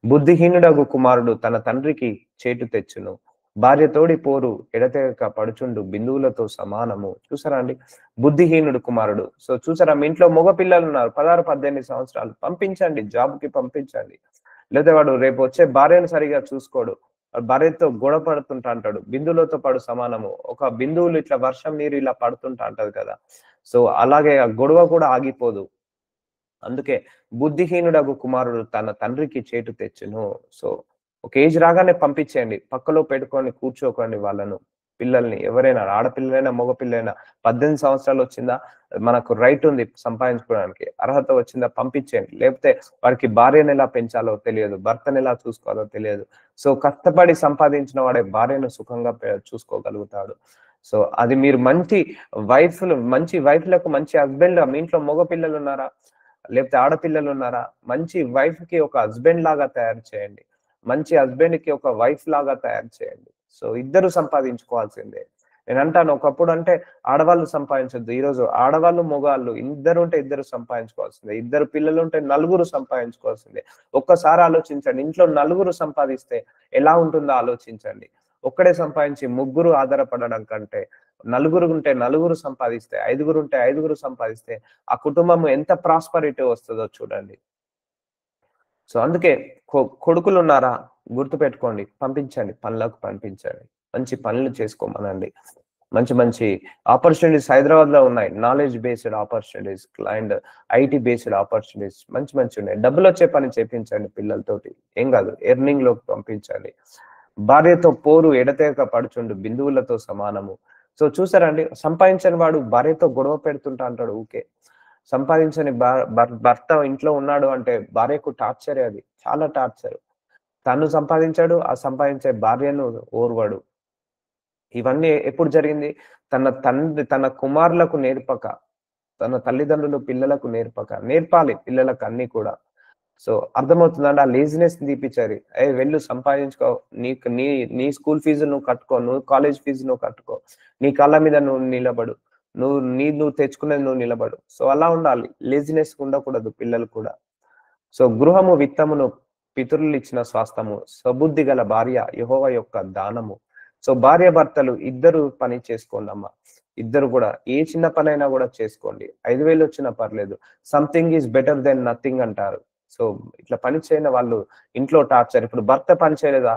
బుద్ధిహీనుడగు కుమారుడు తన తండ్రికి చేటు తెచ్చును. భార్య తోడి పోరు ఎడతెగక పడుచుండు బిందువులతో సమానము. చూసారా అండి? బుద్ధిహీనుడు కుమారుడు. సో చూసారా, మీ ఇంట్లో మగ పిల్లలు ఉన్నారు 16, 18 సంవత్సరాలు, పంపించండి, జాబ్‌కి పంపించండి. లేదా వాడు రేపు వచ్చే భార్యను సరిగ్గా చూసుకోడు. భార్యతో గొడవ పడుతుంటా అంటాడు. బిందువులతో పడు సమానము. ఒక బిందువులు ఇట్లా వర్షం నీరు ఇలా పడుతుంటా అంటది కదా! సో అలాగే ఆ గొడవ కూడా ఆగిపోదు. అందుకే బుద్ధిహీనుడగు కుమారుడు తన తండ్రికి చేటు తెచ్చును. సో ఒక ఏజ్ రాగానే పంపించేయండి. పక్కలో పెట్టుకొని కూర్చోకండి వాళ్ళను. పిల్లల్ని ఎవరైనా, ఆడపిల్లలైనా, మగపిల్లైనా 18 సంవత్సరాలు వచ్చిందా, మనకు రైట్ ఉంది సంపాదించుకోవడానికి. అర్హత వచ్చిందా, పంపించేయండి. లేకపోతే వాడికి భార్యను ఎలా పెంచాలో తెలియదు, భర్తను ఎలా చూసుకోవాలో తెలియదు. సో కష్టపడి సంపాదించిన వాడే భార్యను సుఖంగా చూసుకోగలుగుతాడు. సో అది మీరు మంచి వైఫ్‌లకు మంచి హస్బెండ్, మీ ఇంట్లో మగ పిల్లలు ఉన్నారా? లేకపోతే ఆడపిల్లలు ఉన్నారా? మంచి వైఫ్‌కి ఒక హస్బెండ్ లాగా తయారు చేయండి. మంచి హస్బెండ్‌కి ఒక వైఫ్ లాగా తయారు చేయండి. సో ఇద్దరు సంపాదించుకోవాల్సిందే. నేనంటాను, ఒకప్పుడు అంటే ఆడవాళ్ళు సంపాదించొద్దు. ఈరోజు ఆడవాళ్ళు, మగవాళ్ళు ఇద్దరుంటే ఇద్దరు సంపాదించుకోవాల్సిందే. ఇద్దరు పిల్లలుంటే నలుగురు సంపాదించుకోవాల్సిందే. ఒక్కసారి ఆలోచించండి. ఇంట్లో నలుగురు సంపాదిస్తే ఎలా ఉంటుందో ఆలోచించండి. ఒక్కడే సంపాదించి ముగ్గురు ఆధారపడడం కంటే, నలుగురుంటే నలుగురు సంపాదిస్తే, ఐదుగురుంటే ఐదుగురు సంపాదిస్తే ఆ కుటుంబం ఎంత ప్రాస్పరిటీ వస్తదో చూడండి. సో అందుకే కొడుకులున్నారా? గుర్తుపెట్టుకోండి. పంపించండి. పనులకు పంపించండి. మంచి పనులు చేసుకోమనండి. మంచి మంచి ఆపర్చునిటీస్ హైదరాబాద్‌లో ఉన్నాయి. Knowledge based opportunities and IT based opportunities మంచివున్నాయి. డబ్బులొచ్చే పని చేపించండి పిల్లలతోటి. ఏం గాదు. ఎర్నింగ్‌లోకి పంపించండి. భార్యతో పోరు ఎడతెగక పడుచుండు బిందువులతో సమానము. సో చూసారా అండి? సంపాదించని వాడు భార్యతో గొడవ పెడుతుంటా అంటాడు ఊకే. సంపాదించని భర్త ఇంట్లో ఉన్నాడు అంటే భార్యకు టార్చరే అది. చాలా టార్చర్. తను సంపాదించాడు, ఆ సంపాదించే భార్యను ఓర్వడు. ఇవన్నీ ఎప్పుడు జరిగింది? తన కుమారులకు నేర్పక, తన తల్లిదండ్రులు పిల్లలకు నేర్పక. నేర్పాలి పిల్లలకు అన్నీ కూడా. సో అర్థమవుతుందండి? ఆ లేజినెస్‌ని తీపిచ్చారు. "ఏయ్! వెళ్ళు సంపాదించుకో. నీకు నీ నీ స్కూల్ ఫీజు నువ్వు కట్టుకో. నువ్వు కాలేజ్ ఫీజు నువ్వు కట్టుకో. నీ కాళ్ళ మీద నువ్వు నిలబడు. నువ్వు తెచ్చుకున్నది నువ్వు నిలబడు." సో అలా ఉండాలి. లేజినెస్ ఉండకూడదు పిల్లలు కూడా. సో గృహము విత్తమును పితరులిచ్చిన స్వాస్థ్యము. సబుద్ధి గల భార్య యెహోవా యొక్క దానము. సో భార్యాభర్తలు ఇద్దరు పని చేసుకోండమ్మా. ఇద్దరు కూడా ఏ చిన్న పనైనా కూడా చేసుకోండి. 5,000 వచ్చినా పర్లేదు. Something is better than nothing అంటారు. సో ఇట్లా పని చేయని వాళ్ళు ఇంట్లో టార్చర్. ఇప్పుడు భర్త పని చేయలేదా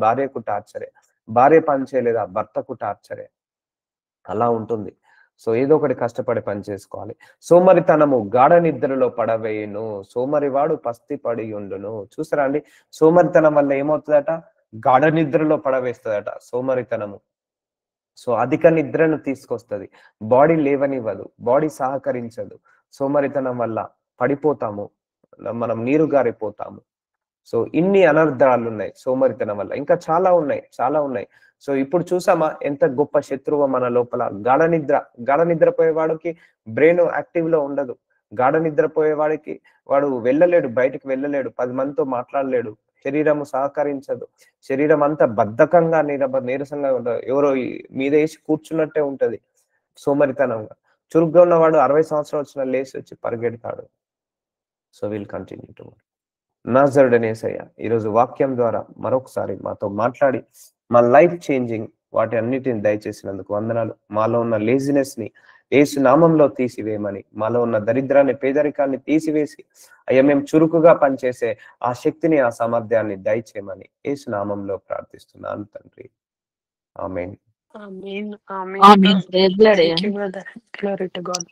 భార్యకు టార్చరే. భార్య పని చేయలేదా భర్తకు టార్చరే. అలా ఉంటుంది. సో ఏదో ఒకటి కష్టపడి పని చేసుకోవాలి. సోమరితనము గాఢ నిద్రలో పడవేయును. సోమరివాడు పస్తి పడియుండును. చూసారా అండి? సోమరితనం వల్ల ఏమవుతదట? గాఢ నిద్రలో పడవేస్తదట సోమరితనము. సో అధిక నిద్రను తీసుకొస్తది. బాడీ లేవనివ్వదు. బాడీ సహకరించదు. సోమరితనం వల్ల పడిపోతాము. మనం నీరు గారిపోతాము. సో ఇన్ని అనర్థాలున్నాయి సోమరితనం వల్ల. ఇంకా చాలా ఉన్నాయి. చాలా ఉన్నాయి. సో ఇప్పుడు చూసామా ఎంత గొప్ప శత్రువో మన లోపల? గాఢ నిద్రపోయేవాడికి బ్రెయిన్ యాక్టివ్‌లో ఉండదు. గాఢ నిద్రపోయేవాడికి వాడు బయటికి వెళ్ళలేడు. 10 మందితో మాట్లాడలేడు. శరీరము సహకరించదు. శరీరం అంతా బద్ధకంగా నీరసంగా ఉంటది. ఎవరో మీదేసి కూర్చున్నట్టే ఉంటది సోమరితనంగా. చురుగ్గా ఉన్నవాడు 60 సంవత్సరాలు వచ్చినా లేసొచ్చి పరిగెడతాడు. సో విల్ కంటిన్యూ టు నాజరుడైన యేసయ్య ఈరోజు వాక్యం ద్వారా మరొకసారి మాతో మాట్లాడి మా లైఫ్ చేంజింగ్ వాటి అన్నిటిని దయచేసినందుకు వందనాలు. మాలో ఉన్న లేజినెస్ ని యేసు నామంలో తీసివేయమని, మాలో ఉన్న దరిద్రాన్ని, పేదరికాన్ని తీసివేసి అయ్యా మేము చురుకుగా పనిచేసే ఆ శక్తిని, ఆ సామర్థ్యాన్ని దయచేయమని యేసు నామంలో ప్రార్థిస్తున్నాను తండ్రి. Amen. Amen. Amen. Praise Lord. Thank you brother. Glory to God.